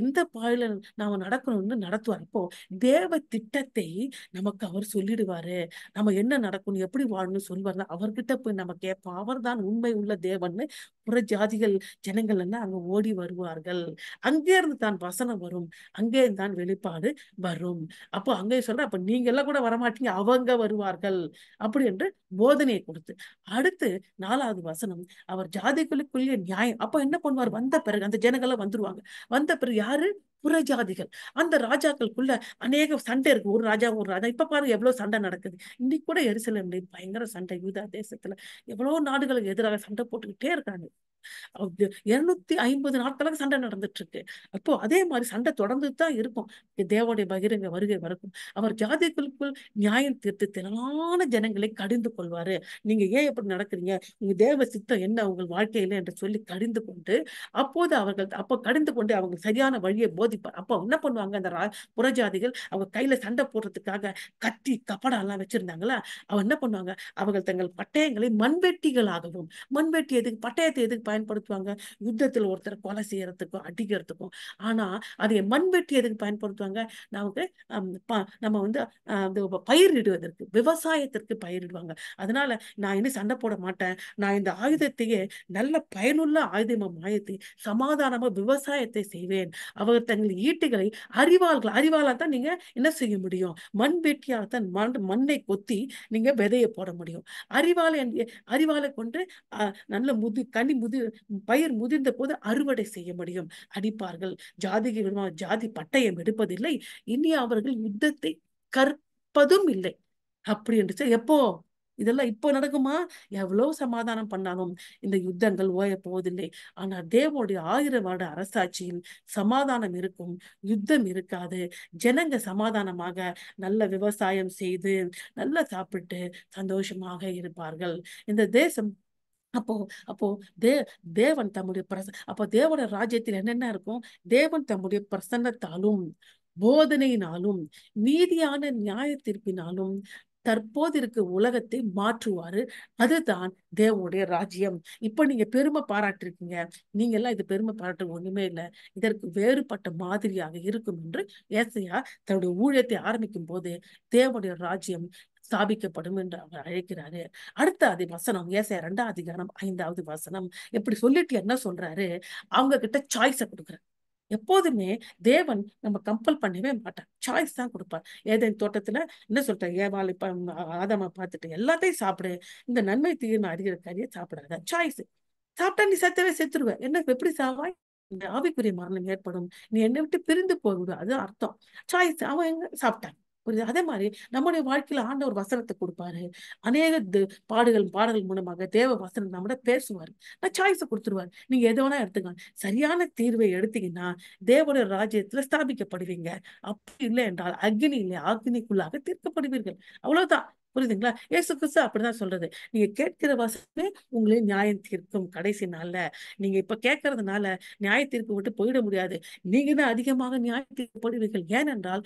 Speaker 1: எந்த பாதையில நாம நடக்கணும்னு நடத்துவார். அப்போ தேவ திட்டத்தை நமக்கு அவர் சொல்லிடுவாரு. நம்ம என்ன நடக்கணும், எப்படி வாழணும் சொல்வார். அவர்கிட்ட போய் நம்ம கேட்போம். அவர் தான் உண்மை உள்ள தேவன்னு புற ஜாதிகள் ஜனங்கள் எல்லாம் அங்க ஓடி வருவார்கள். அங்கே இருந்து தான் வசனம் வரும், அங்கே தான் வெளிப்பாடு வரும். அப்போ அங்கே சொல்ற, அப்ப நீங்க எல்லாம் கூட வரமாட்டீங்க, அவங்க வருவார்கள் அப்படி என்று போதனையை கொடுத்து, அடுத்து 4வது வசனம், அவர் ஜாதிகளுக்குள்ளே நியாயம். அப்ப என்ன பண்ணுவார்? வந்த பிறகு அந்த ஜனங்கள்லாம் வந்துருவாங்க. வந்த பிறகு யாரு? புறஜாதிகள். அந்த ராஜாக்களுக்குள்ள அநேக சண்டை இருக்கு. ஒரு ராஜா ஒரு ராஜா. இப்ப பாருங்க எவ்வளவு சண்டை நடக்குது. இன்னைக்கு கூட எருசலேம்ல பயங்கர சண்டை. யூதா தேசத்துல எவ்வளவு நாடுகளுக்கு எதிராக சண்டை போட்டுக்கிட்டே இருக்காங்க. 250 நாட்களுக்கு சண்டை நடந்துட்டு இருக்கு. அப்போ அதே மாதிரி சண்டை தொடர்ந்து தான் இருக்கும். தேவனுடைய பகிரங்க வருகை வரைக்கும் அவர் ஜாதிகளுக்குள் நியாயம் தீர்த்து திரளான ஜனங்களை கடிந்து கொள்வாரு. நீங்க ஏன் எப்படி நடக்கிறீங்க, உங்க தேவ சித்தம் என்ன உங்கள் வாழ்க்கையில என்று சொல்லி கடிந்து கொண்டு, அப்போ கடிந்து கொண்டு அவங்க சரியான வழியை போதிப்பார். அப்போ என்ன பண்ணுவாங்க? அந்த புறஜாதிகள் அவங்க கையில சண்டை போடுறதுக்காக கத்தி கப்படா எல்லாம் வச்சிருந்தாங்களா, அவன் என்ன பண்ணுவாங்க? அவர்கள் தங்கள் பட்டயங்களை மண்வெட்டிகளாகவும், மண்வெட்டி எதுக்கு, பட்டயத்தை எதுக்கு பயன்படுத்துவாங்க? யுத்தத்தில் ஒருத்தர் கொலை செய்யறதுக்கும் அடிக்கிறதுக்கும். ஆனா அதை மண்வெட்டி எதுக்கு பயன்படுத்துவாங்க? நமக்கு நம்ம வந்து பயிரிடுவதற்கு, விவசாயத்திற்கு பயிரிடுவாங்க. அதனால நான் இனி சண்டை போட மாட்டேன், நான் இந்த ஆயுதத்தையே நல்ல பயனுள்ள ஆயுதமா மாயத்தை சமாதானமா விவசாயத்தை செய்வேன். அவர் தங்கள் ஈட்டுகளை அறிவாளா தான் நீங்க என்ன செய்ய முடியும்? மண் வெட்டியால் தான் மண்ணை கொத்தி நீங்க விதையை போட முடியும். அறிவாலை கொண்டு நல்ல பயிர் முதிர்ந்த போது அறுவடை செய்ய முடியும். அடிப்பார்கள். ஜாதி பட்டயம் எடுப்பதில்லை, இனி அவர்கள் யுத்தத்தை கற்பதும் இல்லை அப்படி என்று. எப்போ இதெல்லாம் இப்போ நடக்குமா? எவ்வளவு சமாதானம் பண்ணாலும் இந்த யுத்தங்கள் ஓய போவதில்லை. ஆனா தேவனுடைய 1000 வருட அரசாட்சியில் சமாதானம் இருக்கும், யுத்தம் இருக்காது. ஜனங்க சமாதானமாக நல்ல விவசாயம் செய்து நல்லா சாப்பிட்டு சந்தோஷமாக இருப்பார்கள். இந்த தேசம் அப்போ அப்போ தே தேவன் தம்முடைய அப்போ தேவனுடைய ராஜ்யத்தில் என்னென்ன இருக்கும்? தேவன் தம்முடைய பிரசன்னத்தாலும் போதனையினாலும் நீதியான நியாய தீர்ப்பினாலும் தற்போது இருக்க உலகத்தை மாற்றுவாரு. அதுதான் தேவனுடைய ராஜ்யம். இப்ப நீங்க பெருமை பாராட்டிருக்கீங்க. நீங்க எல்லாம் இது பெருமை பாராட்ட ஒண்ணுமே இல்லை. இதற்கு வேறுபட்ட மாதிரியாக இருக்கும் என்று ஏசாயா தன்னுடைய ஊழியத்தை ஆரம்பிக்கும் போது தேவனுடைய ராஜ்யம் ஸ்தாபிக்கப்படும் என்று அவர் அழைக்கிறாரு. அடுத்த வசனம் ஏசாயா 2ஆம் அதிகாரம் 5வது வசனம் எப்படி சொல்லிட்டு என்ன சொல்றாரு? அவங்க கிட்ட சாய்ஸ கொடுக்குறாரு. எப்போதுமே தேவன் நம்ம கம்பல் பண்ணவே மாட்டார். சாய்ஸ் தான் கொடுப்பார். ஏதேன் தோட்டத்துல என்ன சொல்லிட்டார்? ஏவாள் இப்ப ஆதாம பார்த்துட்டு எல்லாத்தையும் சாப்பிடு, இந்த நன்மை தீமை அறிகிற காரியம் சாப்பிடாத. சாய்ஸ். சாப்பிட்டா நீ செத்துருவ. என்ன எப்படி சாவாய்? இந்த ஆவிக்குரிய மரணம் ஏற்படும். நீ என்னை விட்டு பிரிந்து போய்விடு. அது அர்த்தம். சாய்ஸ். அவன் எங்க சாப்பிட்டான். புரியுது? அதே மாதிரி நம்முடைய வாழ்க்கையில ஆண்டவர் வசனத்தை கொடுப்பாரு. அநேக பாடல்கள் மூலமாக தேவ வசனம் நம்மட பேசுவாரு. நான் சாய்ஸை கொடுத்துருவாரு. நீங்க எதை வேணா எடுத்துக்கலாம். சரியான தீர்வை எடுத்தீங்கன்னா தேவனுடைய ராஜ்யத்துல ஸ்தாபிக்கப்படுவீங்க. அப்படி இல்லை என்றால் அக்னிக்குள்ளாக தீர்க்கப்படுவீர்கள். அவ்வளவுதான். புரியுதுங்களா? இயேசு கிறிஸ்து அப்படிதான் சொல்றது. நீங்க கேட்கிற வசனமே உங்களை நியாயம் தீர்க்கும் கடைசி நாள்ல. நீங்க இப்ப கேட்கறதுனால நியாய தீர்ப்பு விட்டு போயிட முடியாது. நீங்க தான் அதிகமாக நியாய தீர்க்கப்படுவீர்கள். ஏனென்றால்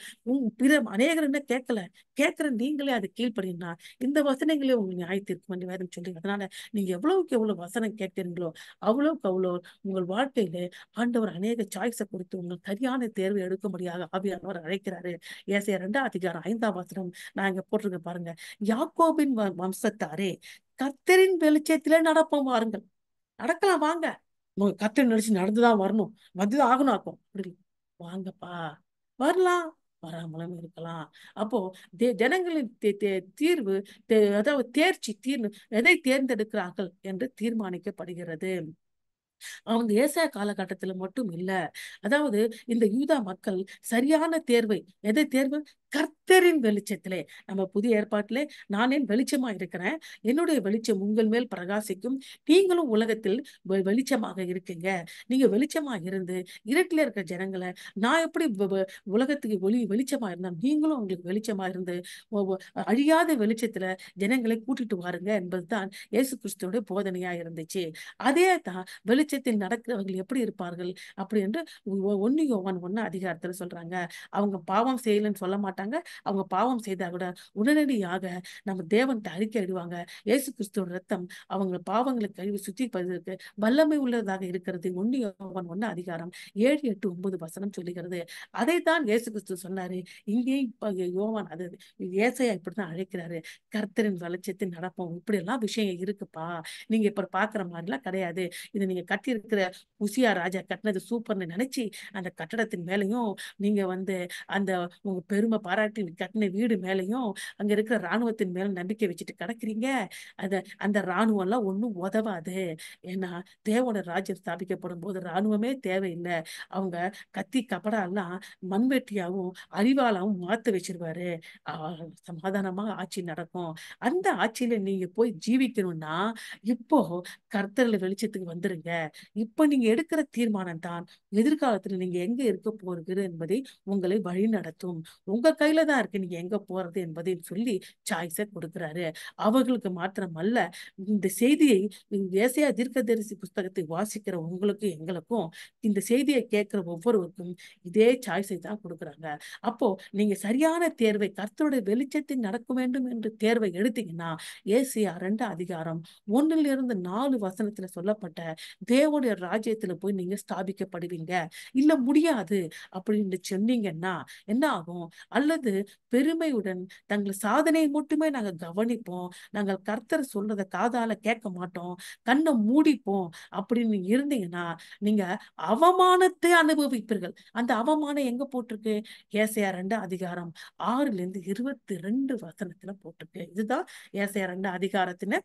Speaker 1: பிற அநேகர் என்ன கேட்கல. கேட்கிற நீங்களே அது கீழ்ப்படினா இந்த வசனங்களே உங்க நியாய தீர்க்கும் என்று வேதம் சொல்லி. அதனால நீங்க எவ்வளவுக்கு எவ்வளவு வசனம் கேட்கிறீங்களோ அவ்வளவுக்கு அவ்வளவு உங்கள் வாழ்க்கையில ஆண்டவர் அநேக சாய்ஸை கொடுத்து உங்கள் சரியான தேர்வை எடுக்கும்படியாக ஆவியானவர் அழைக்கிறாரு. ஏசாயா 2ஆம் அதிகாரம் 5ஆம் வசனம் நான் இங்க போட்டிருக்கேன் பாருங்க. யாக்கோபின் வம்சத்தாரே, கர்த்தரின் வெளிச்சத்திலே நடப்போம் வாருங்கள். நடக்கலாம் வாங்க. கர்த்தர் நினைச்சு நடந்துதான் வரணும், வந்துதான் ஆகணும். ஆக்கும் அப்படி வாங்கப்பா, வரலாம், வராமலும் இருக்கலாம். அப்போ ஜனங்களின் தீர்வு, அதாவது எதை தேர்ந்தெடுக்கிறார்கள் என்று தீர்மானிக்கப்படுகிறது. அவங்க ஏசாயா காலகட்டத்துல மட்டும் இல்ல. அதாவது இந்த யூதா மக்கள் சரியான தேர்வை, எதை தேர்வு? கர்த்தரின் வெளிச்சத்திலே. நம்ம புதிய ஏற்பாட்டிலே நான் என் வெளிச்சமா இருக்கிறேன், என்னுடைய வெளிச்சம் உங்கள் மேல் பிரகாசிக்கும், நீங்களும் உலகத்தில் வெளிச்சமாக இருக்கீங்க. நீங்க வெளிச்சமா இருந்து இருட்டில இருக்க ஜனங்களை நான் எப்படி உலகத்துக்கு வெளிச்சமா இருந்தா நீங்களும் உங்களுக்கு வெளிச்சமா இருந்து அழியாத வெளிச்சத்துல ஜனங்களை கூட்டிட்டு வாருங்க என்பதுதான் இயேசு கிறிஸ்துவோட போதனையா இருந்துச்சு. அதே தான் வெளிச்சத்தில் நடக்கிறவர்கள் எப்படி இருப்பார்கள் அப்படி என்று 1 யோவான் 1 அதிகாரத்துல சொல்றாங்க. அவங்க பாவம் செய்யலன்னு சொல்ல மாட்டாங்க. அவங்க பாவம் செய்தா கூட உடனடியாக நம்ம தேவன்கிட்ட அறிக்கை இடுவாங்க. இயேசு கிறிஸ்துவோட ரத்தம் அவங்க பாவங்களை கழுவி சுத்திகரிப்பதற்கு வல்லமை உள்ளதாக இருக்கிறது. 1 யோவான் 1 அதிகாரம் 7, 8, 9 வசனம் சொல்லுகிறது. அதைத்தான் இயேசு கிறிஸ்து சொன்னாரு. இங்கே இப்ப யோவான் அது ஏசாயா இப்படித்தான் அழைக்கிறாரு. கர்த்தரின் வெளிச்சத்தில் நடப்போம். இப்படி எல்லாம் விஷயம் இருக்குப்பா. நீங்க இப்ப பாக்குற மாதிரி எல்லாம் கிடையாது. இது நீங்க கட்டி இருக்கிற உசியா ராஜா கட்டினது சூப்பர்னு நினைச்சு அந்த கட்டடத்தின் மேலையும் நீங்க அந்த உங்க பெருமை பாராட்டி கட்டின வீடு மேலையும் அங்க இருக்கிற ராணுவத்தின் மேல நம்பிக்கை வச்சுட்டு கிடக்குறீங்க. அந்த ராணுவம் எல்லாம் ஒண்ணும் உதவாது. ஏன்னா தேவோட ராஜ்யம் ஸ்தாபிக்கப்படும் போது ராணுவமே தேவையில்லை. அவங்க கத்தி கபடா எல்லாம் மண்வெட்டியாவும் அறிவாலாவும் மாத்த வச்சிருவாரு. சமாதானமா ஆட்சி நடக்கும். அந்த ஆட்சியில நீங்க போய் ஜீவிக்கணும்னா இப்போ கர்த்தர்ல வெளிச்சத்துக்கு வந்துருங்க. இப்ப நீங்க எடுக்கிற தீர்மானம் தான் எதிர்காலத்துல நீங்க எங்க இருக்க போறது என்பதை உங்களை வழி நடத்தும். உங்க கையில தான் இருக்கு நீங்க எங்க போறது என்பதை சொல்லி சாய்ஸை கொடுக்கிறாரு. அவர்களுக்கு மாத்திரம் அல்ல, இந்த செய்தியை ஏசாயா தீர்க்கதரிசி புஸ்தகத்தை வாசிக்கிற உங்களுக்கு எங்களுக்கும் இந்த செய்தியை கேட்கிற ஒவ்வொருவருக்கும் இதே சாய்ஸை தான் கொடுக்குறாங்க. அப்போ நீங்க சரியான தேர்வை, கர்த்தருடைய வெளிச்சத்தில் நடக்க வேண்டும் என்று தேர்வை எடுத்தீங்கன்னா ஏசாயா 2ஆம் அதிகாரம் 1-4 வசனத்துல சொல்லப்பட்ட தேவனுடைய ராஜ்யத்துல போய் நீங்க ஸ்தாபிக்கப்படுவீங்க. இல்ல முடியாது அப்படின்னு சொன்னீங்கன்னா என்ன ஆகும்? அல்லது பெருமையுடன் தங்கள் சாதனையை மட்டுமே நாங்க கவனிப்போம், நாங்கள் கர்த்தர் சொல்றத காதால கேட்க மாட்டோம், கண்ணை மூடிப்போம் அப்படின்னு இருந்தீங்கன்னா நீங்க அவமானத்தை அனுபவிப்பீர்கள். அந்த அவமானம் எங்க போட்டிருக்கு? ஏசாயா 2ஆம் அதிகாரம் 6-22 வசனத்துல போட்டிருக்கு. இதுதான் ஏசாயா 2ஆம் அதிகாரத்தின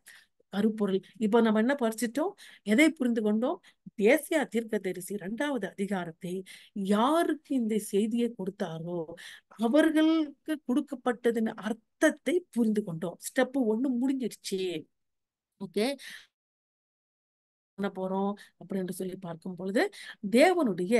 Speaker 1: கருப்பொருள். இப்ப நம்ம என்ன படிச்சிட்டோம்? எதை புரிந்து கொண்டோம்? ஏசாயா தீர்க்கதரிசி 2வது அதிகாரத்தை யாருக்கு இந்த செய்தியை கொடுத்தாரோ அவர்களுக்கு கொடுக்கப்பட்டதின் அர்த்தத்தை புரிந்து கொண்டோம். ஸ்டெப் 1 முடிஞ்சிடுச்சு. ஓகே, பண்ண போறோம் அப்படின்னு சொல்லி பார்க்கும் பொழுது தேவனுடைய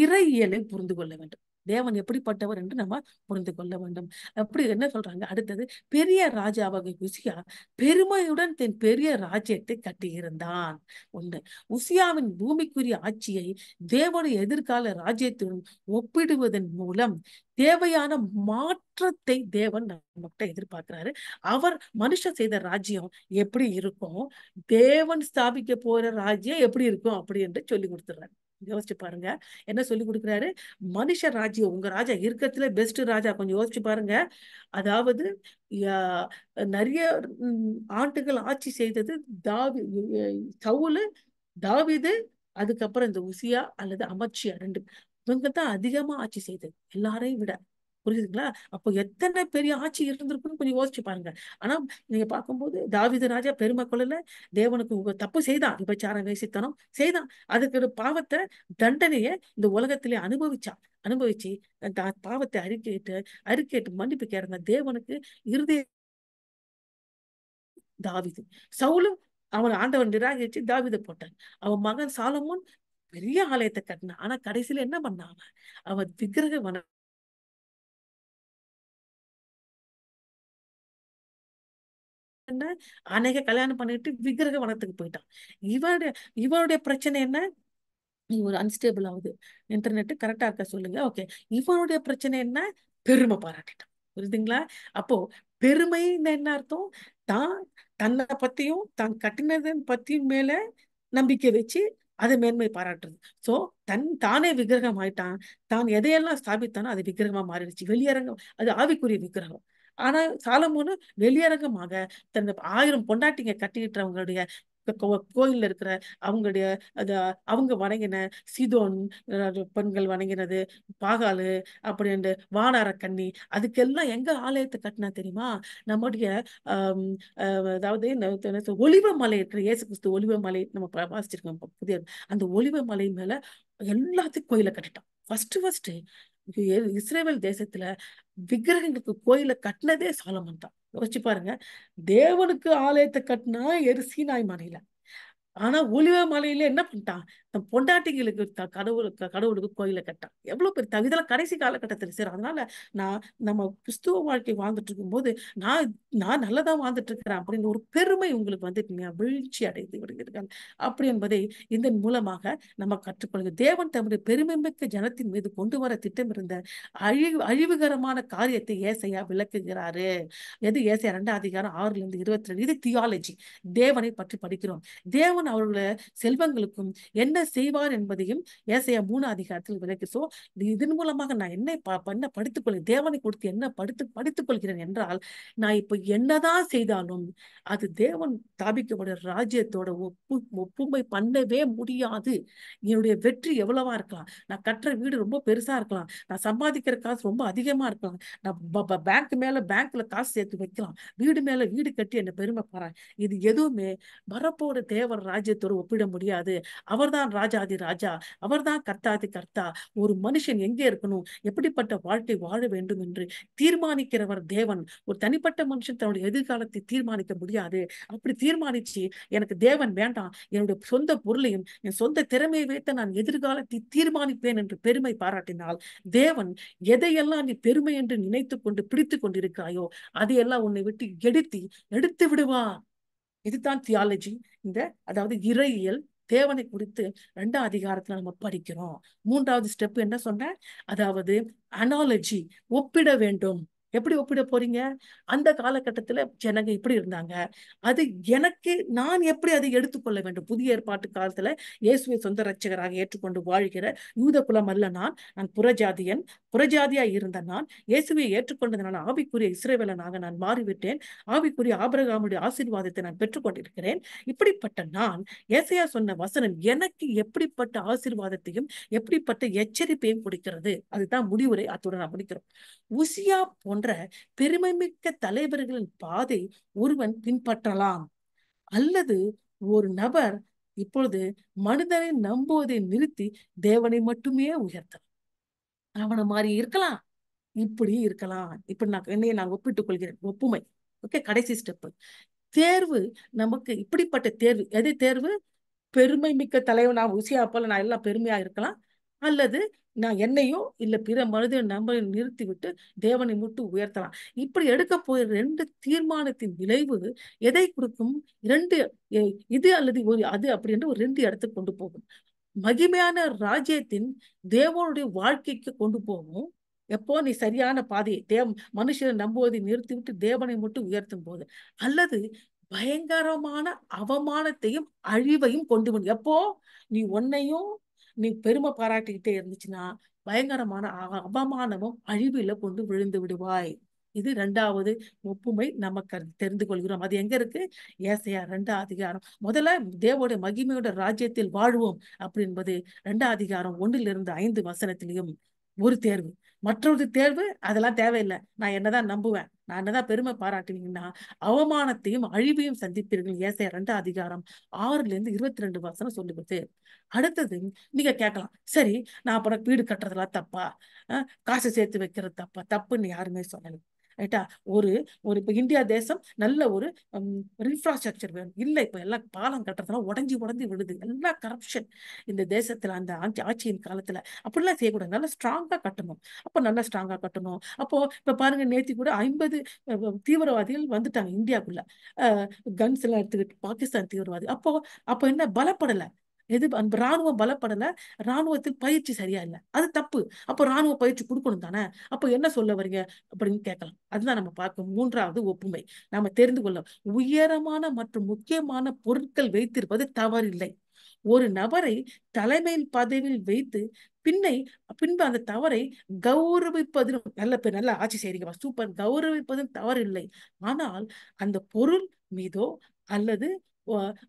Speaker 1: இறையியலை புரிந்து கொள்ள வேண்டும். தேவன் எப்படிப்பட்டவர் என்று நம்ம புரிந்து கொள்ள வேண்டும். அப்படி என்ன சொல்றாங்க அடுத்தது, பெரிய ராஜாவாகிய உசியா பெருமையுடன் தன் பெரிய ராஜ்யத்தை கட்டியிருந்தான். ஒண்ணு, உசியாவின் பூமிக்குரிய ஆட்சியை தேவனுடைய எதிர்கால ராஜ்யத்துடன் ஒப்பிடுவதன் மூலம் தேவையான மாற்றத்தை தேவன் நம்மகிட்ட எதிர்பார்க்கிறாரு. அவர் மனுஷன் செய்த ராஜ்யம் எப்படி இருக்கும், தேவன் ஸ்தாபிக்க போற ராஜ்யம் எப்படி இருக்கும் அப்படி என்று சொல்லி கொடுத்துறாரு. யோசிச்சு பாருங்க, என்ன சொல்லி கொடுக்குறாரு. மனுஷ ராஜ்யம், உங்க ராஜா இருக்கிறதுல பெஸ்ட் ராஜா, கொஞ்சம் யோசிச்சு பாருங்க. அதாவது நிறைய ஆண்டுகள் ஆட்சி செய்தது சவுலு, தாவீது, அதுக்கப்புறம் இந்த உசியா அல்லது அமத்சியா, ரெண்டு இவங்க தான் அதிகமா ஆட்சி செய்தது எல்லாரையும் விட. புரியுதுங்களா? அப்போ எத்தனை பெரிய ஆட்சி இருந்திருக்குன்னு கொஞ்சம் யோசிச்சு பாருங்க. ஆனா நீங்க பார்க்கும்போது தாவீது ராஜா பெருமை கொள்ளல, தேவனுக்கு தப்பு செய்தான், விபச்சாரம் வேசித்தனம் செய்தான், அதுக்கு பாவத்தை தண்டனைய இந்த உலகத்திலே அனுபவிச்சு பாவத்தை அறிக்கையிட்டு மன்னிப்பு கேட்க தேவனுக்கு இருதய தாவீது. சவுலும் அவன் ஆண்டவன் நிராகரிச்சு தாவீதை போட்டான். அவன் மகன் சாலமோன் பெரிய ஆலயத்தை கட்டினான். ஆனா கடைசியில என்ன பண்ணான், அவன் விக்கிரக அநேக கல்யாணம் பண்ணிட்டு விக்கிரக வனத்துக்கு போயிட்டான். இவனுடைய பிரச்சனை என்ன, ஒரு அன்ஸ்டேபிள் ஆகுது, இன்டர்நெட் கரெக்டா இருக்க சொல்லுங்க. ஓகே, இவனுடைய பிரச்சனை என்ன, பெருமை பாராட்டிட்டான். புரியுதுங்களா? அப்போ பெருமைன்னு என்ன அர்த்தம், தான் தன்னை பத்தியும் தான் கட்டினதன் பத்தியும் மேல நம்பிக்கை வச்சு அதை மேன்மை பாராட்டுறது. சோ தானே விக்கிரகம் ஆயிட்டான். தான் எதையெல்லாம் ஸ்தாபித்தானோ அது விக்கிரகமா மாறிடுச்சு. வெளியரங்கம், அது ஆவிக்குரிய விக்கிரகம். ஆனா சாலமோனு வெளியரங்கமாக தன் 1000 பொண்டாட்டிங்க கட்டிக்கிட்டவங்களுடைய கோயில்ல இருக்கிற அவங்களுடைய அவங்க வணங்கின சீதோன் பெண்கள் வணங்கினது, பாகாலு, அப்படி வானார கண்ணி, அதுக்கெல்லாம் எங்க ஆலயத்தை கட்டினா தெரியுமா, நம்முடைய அதாவது ஒலிவ மலை இருக்கிற இயேசு கிறிஸ்து ஒலிவ மலை நம்ம வாசிச்சிருக்கோம் புதிய, அந்த ஒலிவ மலை மேல எல்லாத்துக்கும் கோயிலை கட்டிட்டான். ஃபர்ஸ்ட் இஸ்ரேல் தேசத்துல விக்கிரகங்களுக்கு கோயில கட்டினதே சாலமன் தான். யோசிச்சு பாருங்க, தேவனுக்கு ஆலயத்தை கட்டினா சீனாய் மலையில, ஆனா ஒலிவ மலையில என்ன பண்ணிட்டான், பொண்டாட்டிகளுக்கு கடவுளுக்கு கோயில கட்டான். எவ்வளவு பெரிய இதெல்லாம் கடைசி காலகட்டத்தில் சரி. அதனால நம்ம கிறிஸ்துவ வாழ்க்கை வாழ்ந்துட்டு இருக்கும் போது நான் நல்லதா வாழ்ந்துட்டு இருக்கிறேன் அப்படின்னு ஒரு பெருமை உங்களுக்கு வந்துட்டு வீழ்ச்சி அடைந்து விடுகிறீர்கள் அப்படி என்பதை இதன் மூலமாக நம்ம கற்றுக்கொள்ளுங்க. தேவன் தம்முடைய பெருமை மிக்க ஜனத்தின் மீது கொண்டு வர திட்டம் இருந்த அழிவுகரமான காரியத்தை ஏசையா விளக்குகிறாரு. எது ஏசையா 2:6-22, இது தியாலஜி, தேவனை பற்றி படிக்கிறோம். தேவன் அவர்களுடைய செல்வங்களுக்கும் என்ன செய்வார் என்பதையும் ஏசாயா 3 விளக்கி. சோ இதன் மூலமாக நான் என்ன படித்துக் கொள்கிறேன், தேவனை கொடுத்து என்ன படித்துக் கொள்கிறேன் என்றால், நான் இப்ப என்னதான் செய்தாலும் அது தேவன் ஸ்தாபிக்கப்பட்ட ராஜ்யத்தோட ஒப்புமை பண்ணவே முடியாது. என்னுடைய வெற்றி எவ்வளவா இருக்கலாம், நான் கட்டுற வீடு ரொம்ப பெருசா இருக்கலாம், நான் சம்பாதிக்கிற காசு ரொம்ப அதிகமா இருக்கலாம், நான் பேங்க்ல காசு சேர்த்து வைக்கலாம், வீடு மேல வீடு கட்டி என்ன பெருமை பாறேன், இது எதுவுமே வரப்போற தேவர் ராஜ்யத்தோடு ஒப்பிட முடியாது. அவர்தான் ராஜாதி ராஜா, அவர்தான் கர்த்தாதி கர்த்தா. ஒரு மனுஷன் எங்கே இருக்கணும், எப்படிப்பட்ட வாழ்க்கை வாழ வேண்டும் என்று தீர்மானிக்கிறவர் தேவன். ஒரு தனிப்பட்ட மனுஷன் தன்னுடைய எதிர்காலத்தை தீர்மானிக்க முடியாது. அப்படி தீர்மானிச்சு எனக்கு தேவன் வேண்டாம், என்னுடைய சொந்த பொருளையும் என் சொந்த திறமையை வைத்து நான் எதிர்காலத்தை தீர்மானிப்பேன் என்று பெருமை பாராட்டினால், தேவன் எதையெல்லாம் நீ பெருமை என்று நினைத்துக் கொண்டு பிடித்துக் கொண்டிருக்கிறாயோ அதையெல்லாம் உன்னை விட்டு எடுத்து விடுவார். இதுதான் தியாலஜி. அதாவது இறையியல் தேவனை குறித்து 2 நம்ம படிக்கிறோம். 3வது ஸ்டெப் என்ன சொன்ன, அதாவது அனாலஜி, ஒப்பிட வேண்டும். எப்படி ஒப்பிட போறீங்க, அந்த காலகட்டத்துல ஜனங்க இப்படி இருந்தாங்க, அது எனக்கு நான் எப்படி அதை எடுத்துக்கொள்ள வேண்டும். புதிய ஏற்பாட்டு காலத்துல இயேசுவை சொந்த ரட்சகராக ஏற்றுக்கொண்டு வாழ்கிற யூத குலம் அல்ல நான் புறஜாதியா இருந்த நான் இயேசுவை ஏற்றுக்கொண்டதுனால ஆவிக்குரிய இஸ்ரவேலனாக நான் மாறிவிட்டேன். ஆவிக்குரிய ஆபிரகாமுடைய ஆசீர்வாதத்தை நான் பெற்றுக்கொண்டிருக்கிறேன். இப்படிப்பட்ட நான் ஏசாயா சொன்ன வசனம் எனக்கு எப்படிப்பட்ட ஆசீர்வாதத்தையும் எப்படிப்பட்ட எச்சரிப்பையும் கொடுக்கிறது. அதுதான் முடிவுரை. அத்துடன் நான் முடிக்கிறோம். உசியா போன்ற பெருமை மிக்க தலைவர்களின் பாதை ஒருவன் பின்பற்றலாம், அல்லது ஒரு நபர் இப்பொழுது மனிதனை நம்புவதை நிறுத்தி தேவனை மட்டுமே உயர்த்தலாம். அவனை மாதிரி இருக்கலாம், இப்படி இருக்கலாம். இப்படி நான் ஒப்பிட்டுக் கொள்கிறேன். ஒப்புமை. ஓகே, கடைசி ஸ்டெப் தேர்வு. நமக்கு இப்படிப்பட்ட தேர்வு, எது தேர்வு, பெருமை மிக்க தலைவன் நான் உசியா போல நான் எல்லாம் பெருமையா இருக்கலாம், அல்லது நான் என்னையோ இல்ல பிற மனித நம்பரை நிறுத்தி விட்டு தேவனை மட்டும் உயர்த்தலாம். இப்படி எடுக்க போய் 2 தீர்மானத்தின் விளைவு எதை கொடுக்கும்? 2 இது அல்லது ஒரு அது அப்படின்னு ஒரு 2 இடத்துக்கு கொண்டு போகும். மகிமையான ராஜ்யத்தின் தேவனுடைய வாழ்க்கைக்கு கொண்டு போகும். எப்போ நீ சரியான பாதையை மனுஷனை நம்புவதை நிறுத்திவிட்டு தேவனை மட்டும் உயர்த்தும் போது, அல்லது பயங்கரமான அவமானத்தையும் அழிவையும் கொண்டு வரும். எப்போ நீ உன்னையும் நீ பெருமை பாராட்டிக்கிட்டே இருந்துச்சுன்னா பயங்கரமான அவமானமும் அழிவில கொண்டு விழுந்து விடுவாய். இது 2வது ஒப்புமை நமக்கு தெரிந்து கொள்கிறோம். அது எங்க இருக்கு? ஏசாயா 2ஆம் அதிகாரம். முதல்ல தேவனுடைய மகிமையோட ராஜ்யத்தில் வாழ்வோம் அப்படி என்பது 2ஆம் அதிகாரம் 1-5 வசனத்திலையும் ஒரு தேர்வு. மற்றொரு தேர்வு அதெல்லாம் தேவையில்லை, நான் என்னதான் நம்புவேன், நான் என்னதான் பெருமை பாராட்டுவீங்கன்னா அவமானத்தையும் அழிவையும் சந்திப்பீர்கள். ஏசாயா 2ஆம் அதிகாரம் 6-22 வசனம் சொல்லுவது. அடுத்தது நீங்க கேட்கலாம், சரி நான் அப்புறம் வீடு கட்டுறதெல்லாம் தப்பா, காசு சேர்த்து வைக்கிறது தப்பா? தப்புன்னு யாருமே சொல்லலை. ரைட்டா? ஒரு ஒரு இப்ப இந்தியா தேசம் நல்ல ஒரு இன்ஃப்ராஸ்ட்ரக்சர் வேணும். இல்ல இப்ப எல்லாம் பாலம் கட்டுறதுலாம் உடஞ்சி உடஞ்சி விடுது. எல்லாம் கரப்ஷன் இந்த தேசத்துல அந்த ஆட்சியின் காலத்துல. அப்படிலாம் செய்யக்கூடாது, நல்லா ஸ்ட்ராங்கா கட்டணும். அப்ப நல்லா ஸ்ட்ராங்கா கட்டணும். அப்போ இப்ப பாருங்க, நேத்தி கூட 50 தீவிரவாதிகள் வந்துட்டாங்க இந்தியாவுக்குள்ள. கன்ஸ் எல்லாம் எடுத்துக்கிட்டு பாகிஸ்தான் தீவிரவாதி. அப்போ அப்ப என்ன பலப்படல, எது அந்த ராணுவம் பலப்படல, ராணுவத்தில் பயிற்சி சரியா இல்ல, அது தப்பு. அப்ப ராணுவ பயிற்சி கொடுக்கணும் தானே? அப்ப என்ன சொல்ல வரீங்க அப்படின்னு கேட்கலாம். அதுதான் நம்ம பார்க்க 3வது ஒப்புமை. நாம தெரிந்து கொள்ள, உயரமான மற்றும் முக்கியமான பொருட்கள் வைத்திருப்பது தவறில்லை. ஒரு நபரை தலைமையில் பதவியில் வைத்து பின்பு அந்த தவறை கௌரவிப்பதும் நல்ல ஆட்சி செய்றீங்க சூப்பர், கௌரவிப்பதும் தவறில்லை. ஆனால் அந்த பொருள் மீதோ அல்லது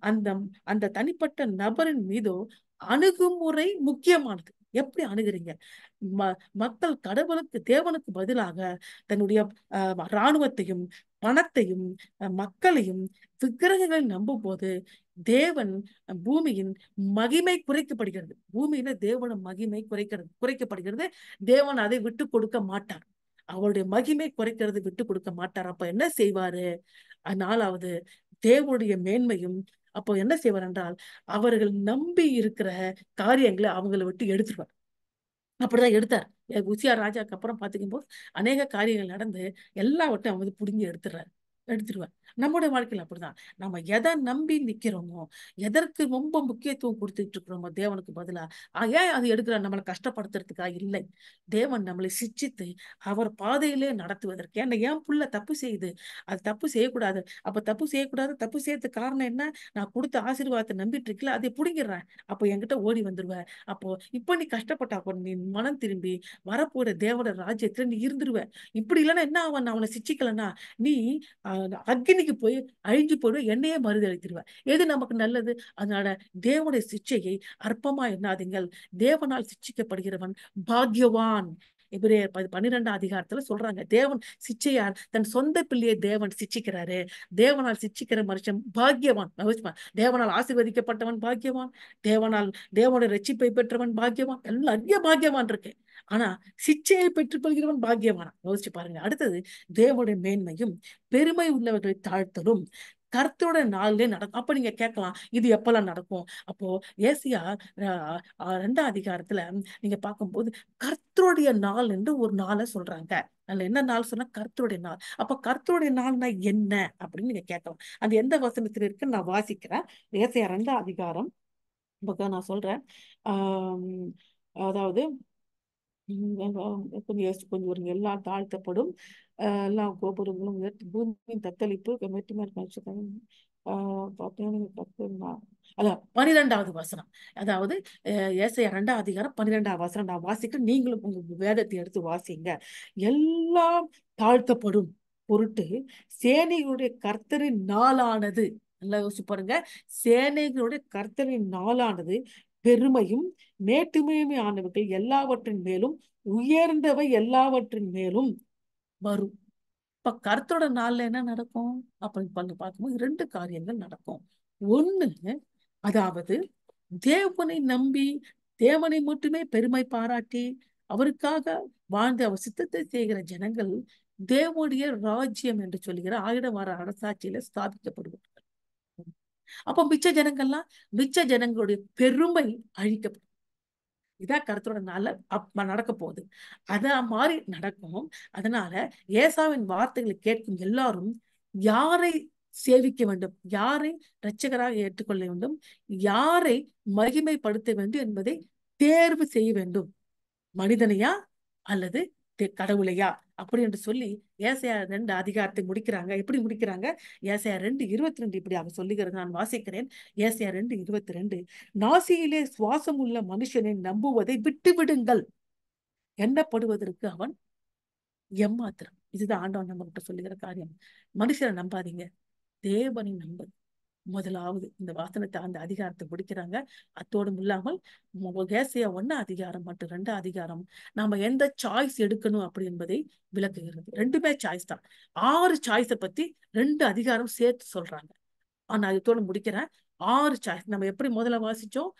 Speaker 1: அந்த அந்த தனிப்பட்ட நபரின் மீதோ அணுகுமுறை முக்கியமானது. எப்படி அணுகுறீங்க? மக்கள் கடவுளுக்கு தேவனுக்கு பதிலாக தன்னுடைய இராணுவத்தையும் பணத்தையும் மக்களையும் விக்கிரகங்களை நம்பும் போது தேவன் பூமியின் மகிமை குறைக்கப்படுகிறது. பூமியில தேவன மகிமை குறைக்கப்படுகிறது. தேவன் அதை விட்டு கொடுக்க மாட்டார். அவருடைய மகிமை குறைக்கிறது விட்டு கொடுக்க மாட்டார். அப்ப என்ன செய்வாரு? 4வது தேவனுடைய மேன்மையும் அப்போ என்ன செய்வார் என்றால், அவர்கள் நம்பி இருக்கிற காரியங்களை அவங்களை விட்டு எடுத்துருவார். அப்படிதான் எடுத்தார். உசியா ராஜாக்கு அப்புறம் பாத்துக்கும் போது அநேக காரியங்கள் நடந்து எல்லாவற்றையும் அவங்க வந்து புடுங்கி எடுத்துருவார். நம்முடைய வாழ்க்கையில அப்படிதான். நம்ம எதை நம்பி நிக்கிறோமோ, எதற்கு ரொம்ப முக்கியத்துவம் கொடுத்துட்டு இருக்கிறோமோ தேவனுக்கு பதிலா, ஏன் அது எடுக்கிறார்? நம்மளை கஷ்டப்படுத்துறதுக்கா? இல்லை. தேவன் நம்மளை சிச்சித்து அவர் பாதையிலே நடத்துவதற்கு. ஏன்னா என் புள்ள தப்பு செய்யுது, அது தப்பு செய்யக்கூடாது. அப்ப தப்பு செய்யக்கூடாது, தப்பு செய்யறதுக்கு காரணம் என்ன? நான் கொடுத்த ஆசீர்வாதத்தை நம்பிட்டு இருக்கல, அதை புடுங்கிடுறேன். அப்போ என்கிட்ட ஓடி வந்துருவேன். அப்போ இப்ப நீ கஷ்டப்பட்டா கூட நீ மனம் திரும்பி வரப்போற தேவன ராஜ்யத்துல நீ இருந்துருவ. இப்படி இல்லைன்னா என்ன ஆவன்? அவனை சிச்சிக்கலன்னா நீ அக்னிக்கு போய் அழிஞ்சு போய் என்னையே மறுதளித்திருவ. எது நமக்கு நல்லது? அதனால தேவனுடைய சிச்சையை அற்பமா எண்ணாதீங்கள். தேவனால் சிச்சிக்கப்படுகிறவன் பாக்யவான். எபிரேயர் 12ஆம் அதிகாரத்துல சொல்றாங்க, தேவன் சிச்சையார் தன் சொந்த பிள்ளையை தேவன் சிச்சிக்கிறாரு. தேவனால் சிச்சிக்கிற மனுஷன் பாக்யவான். தேவனால் ஆசீர்வதிக்கப்பட்டவன் பாக்யவான், தேவனுடைய ரட்சிப்பை பெற்றவன் பாக்யவான். எல்லாம் நிறைய பாக்யவான் இருக்கு. ஆனா சிச்சையை பெற்றுக் கொள்கிறவன் பாக்கியவானா? யோசிச்சு பாருங்க. அடுத்தது தேவனுடைய மேன்மையும் பெருமை உள்ளவர்களை தாழ்த்தலும் கர்த்தரோட நாளிலே நடக்கும். அப்ப நீங்க கேட்கலாம், இது எப்பெல்லாம் நடக்கும்? அப்போ ஏசியா 2ஆம் அதிகாரத்துல நீங்க பார்க்கும்போது கர்த்தருடைய நாள் என்று ஒரு நாளை சொல்றாங்க. அதுல என்ன நாள் சொன்னா? கர்த்தருடைய நாள். அப்ப கர்த்தருடைய நாள்னா என்ன அப்படின்னு நீங்க கேட்கலாம். அது எந்த வசனத்துல இருக்குன்னு நான் வாசிக்கிறேன். ஏசியா 2ஆம் அதிகாரம் நான் சொல்றேன். அதாவது கொஞ்சம் யோசிச்சு கொஞ்சம் ஒரு எல்லாம் தாழ்த்தப்படும், எல்லாம் கோபுரங்களும் பூமியின் தத்தளிப்பு அதான் 12வது வசனம். அதாவது ஏசாயா 2ஆம் அதிகாரம் 12ஆம் வசனம் நான் வாசிக்க, நீங்களும் உங்க வேதத்தை எடுத்து வாசிங்க. எல்லாம் தாழ்த்தப்படும் பொருட்டு சேனைகளுடைய கர்த்தரின் நாளானது, நல்லா யோசிச்சு பாருங்க, சேனைகளுடைய கர்த்தரின் நாளானது பெருமையும் மேட்டுமையுமே ஆனவர்கள் எல்லாவற்றின் மேலும் உயர்ந்தவை எல்லாவற்றின் மேலும் வரும். இப்ப கர்த்தரோட நாள்ல என்ன நடக்கும் அப்படின்னு பார்க்கும்போது 2 காரியங்கள் நடக்கும். ஒண்ணு, அதாவது தேவனை நம்பி தேவனை மட்டுமே பெருமை பாராட்டி அவருக்காக வாழ்ந்து அவர் சித்தத்தை செய்கிற ஜனங்கள் தேவனுடைய ராஜ்யம் என்று சொல்லுகிற 1000 வார அரசாட்சியில ஸ்தாபிக்கப்படுவார்கள். அப்ப மிச்ச ஜனங்களுடைய பெருமை அழிக்கப்படும். இதான் கருத்தோட நாள்ல நடக்க போகுது. அத மாதிரி நடக்கும். அதனால ஏசாவின் வார்த்தைகளை கேட்கும் எல்லாரும் யாரை சேவிக்க வேண்டும், யாரை இரட்சகராக ஏற்றுக்கொள்ள வேண்டும், யாரை மகிமைப்படுத்த வேண்டும் என்பதை தேர்வு செய்ய வேண்டும். மனிதனையா அல்லது கடவுளையா அப்படி என்று சொல்லி ஏசாயா 2 அதிகாரத்தை முடிக்கிறாங்க. எப்படி முடிக்கிறாங்க? ஏசாயா 2:22 இப்படியாக சொல்லுகிறது. நான் வாசிக்கிறேன். ஏசாயா 2:22, நாசியிலே சுவாசம் உள்ள மனுஷனை நம்புவதை விட்டு விடுங்கள், எண்ணப்படுவதற்கு அவன் எம்மாத்திரம். இதுதான் ஆண்டவன் நம்ம கிட்ட சொல்லுகிற காரியம். மனுஷரை நம்பாதீங்க, தேவனை நம்பு. முதலாவது இந்த வாசனத்தை அந்த அதிகாரத்தை முடிக்கிறாங்க. அத்தோடும் இல்லாமல் ஏசாயா 1 அதிகாரம் மற்றும் 2 அதிகாரம் நாம எந்த சாய்ஸ் எடுக்கணும் அப்படி என்பதை விளக்குகிறது. ரெண்டுமே சாய்ஸ் தான். 6 சாய்ஸை பத்தி 2 அதிகாரம் சேர்த்து சொல்றாங்க. ஆனா அதோட முடிக்கிறேன். 6 சாய்ஸ் நம்ம எப்படி முதல்ல வாசிச்சோம்?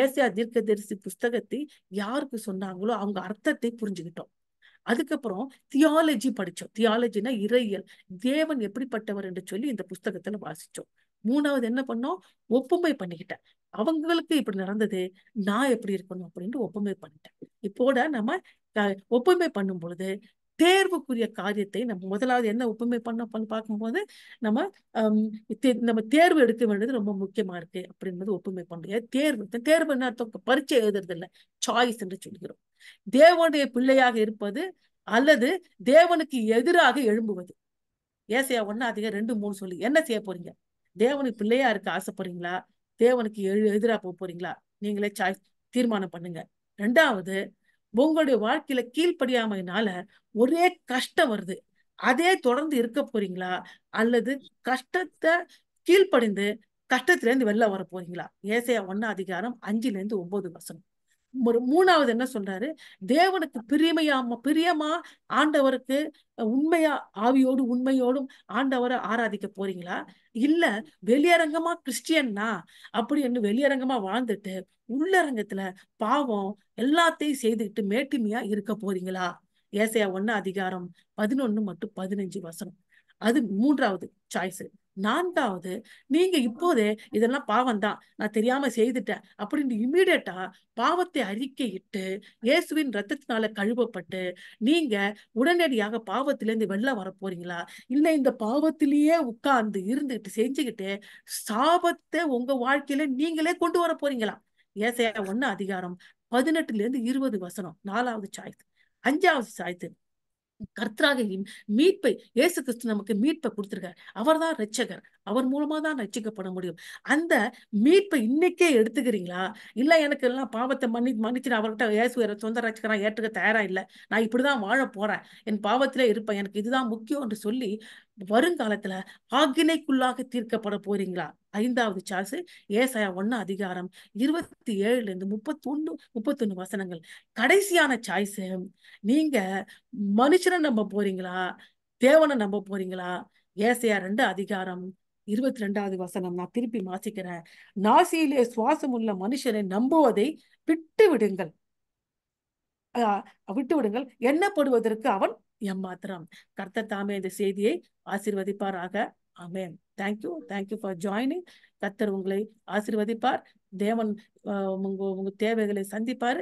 Speaker 1: ஏசாயா தீர்க்கதரிசி புஸ்தகத்தை யாருக்கு சொன்னாங்களோ அவங்க அர்த்தத்தை புரிஞ்சுக்கிட்டோம். அதுக்கப்புறம் தியாலஜி படிச்சோம். தியாலஜினா இறையியல், தேவன் எப்படிப்பட்டவர் என்று சொல்லி இந்த புஸ்தகத்துல வாசிச்சோம். 3வது என்ன பண்ணோம்? ஒப்புமை பண்ணிக்கிட்டேன். அவங்களுக்கு இப்படி நடந்தது, நான் எப்படி இருக்கணும் அப்படின்ட்டு ஒப்புமை பண்ணிட்டேன். இப்போட நம்ம ஒப்புமை பண்ணும் பொழுது தேர்வுக்குரிய காரியத்தை நம்ம முதலாவது என்ன ஒப்புமை பண்ண பார்க்கும்போது நம்ம நம்ம தேர்வு எடுக்க வேண்டியது ரொம்ப முக்கியமா இருக்கு அப்படின்றது ஒப்புமை பண்றோம். தேர்வு என்ன அர்த்தம்? பரீட்சை எழுதுறது இல்லை, சாய்ஸ் என்று சொல்கிறோம். தேவனுடைய பிள்ளையாக இருப்பது அல்லது தேவனுக்கு எதிராக எழும்புவது. ஏசாயா 1 அதிகாரம் 2, 3 சொல்லி என்ன செய்ய போறீங்க? தேவனுக்கு பிள்ளையா இருக்க ஆசைப்படுறீங்களா? தேவனுக்கு எதிராக போக போறீங்களா? நீங்களே சாய்ஸ் தீர்மானம் பண்ணுங்க. 2வது, உங்களுடைய வாழ்க்கையில கீழ்ப்படியாமையினால ஒரே கஷ்டம் வருது, அதே தொடர்ந்து இருக்க போறீங்களா? அல்லது கஷ்டத்தை கீழ்ப்படிந்து கஷ்டத்துல இருந்து வெளில வர போறீங்களா? ஏசாயா 1 அதிகாரம் 5-9 வசனம். 3வது என்ன சொல்றாரு? தேவனுக்கு பிரியமா ஆண்டவருக்கு உண்மையா ஆவியோடு உண்மையோடும் ஆண்டவரை ஆராதிக்க போறீங்களா? இல்ல வெளியரங்கமா கிறிஸ்டியன்னா அப்படி என்று வெளியரங்கமா வாழ்ந்துட்டு உள்ளரங்கத்துல பாவம் எல்லாத்தையும் செய்துக்கிட்டு மேட்டுமையா இருக்க போறீங்களா? ஏசாயா 1 அதிகாரம் 11 மற்றும் 15 வசனம். அது 3வது சாய்ஸ். 4வது, நீங்க இப்போதே இதெல்லாம் பாவம் தான், நான் தெரியாம செய்துட்டேன் அப்படின்னு இம்மீடியட்டா பாவத்தை அறிக்கையிட்டு இயேசுவின் ரத்தத்தினால கழுவப்பட்டு நீங்க உடனடியாக பாவத்திலிருந்து வெளில வர போறீங்களா? இல்ல இந்த பாவத்திலேயே உட்கார்ந்து இருந்துகிட்டு செஞ்சுக்கிட்டு சாபத்தை உங்க வாழ்க்கையில நீங்களே கொண்டு வர போறீங்களா? ஏசாயா 1 அதிகாரம் 18-20 வசனம். 4வது சாய்ஸ். 5வது சாய்ஸ், கர்த்தராக மீட்பை இயேசு கிறிஸ்து நமக்கு மீட்பை கொடுத்திருக்கார். அவர்தான் ரட்சகர், அவர் மூலமா தான் ரட்சிக்கப்பட முடியும். அந்த மீட்பை இன்னைக்கே எடுத்துக்கிறீங்களா? இல்ல எனக்கு எல்லாம் பாவத்தை மன்னிச்சு அவர்கிட்ட இயேசு சொந்த ரட்சகரா ஏற்றுக்க தயாரா இல்ல, நான் இப்படிதான் வாழ போறேன், என் பாவத்திலே இருப்பேன், எனக்கு இதுதான் முக்கியம் என்று சொல்லி வருங்காலத்துல ஆக்கினைக்குள்ளாக தீர்க்கப்பட போறீங்களா? 5வது சாய்ஸ். ஏசாயா 1 அதிகாரம் 27-31 வசனங்கள். கடைசியான சாய்ஸ், நீங்க மனுஷனை நம்ப போறீங்களா? தேவனை நம்ப போறீங்களா? ஏசாயா 2 அதிகாரம் 22வது வசனம் நான் திருப்பி வாசிக்கிறேன். நாசியிலே சுவாசம் உள்ள மனுஷனை நம்புவதை விட்டு விடுங்கள், விட்டு விடுங்கள், எண்ணப்படுவதற்கு அவன் எம்மாத்திரம். கர்த்தர் தாமே இந்த செய்தியை ஆசீர்வதிப்பாராக. ஆமென். Thank you for joining. கர்த்தர் உங்களை ஆசீர்வதிப்பார். தேவன் உங்க தேவைகளை சந்திப்பாரு.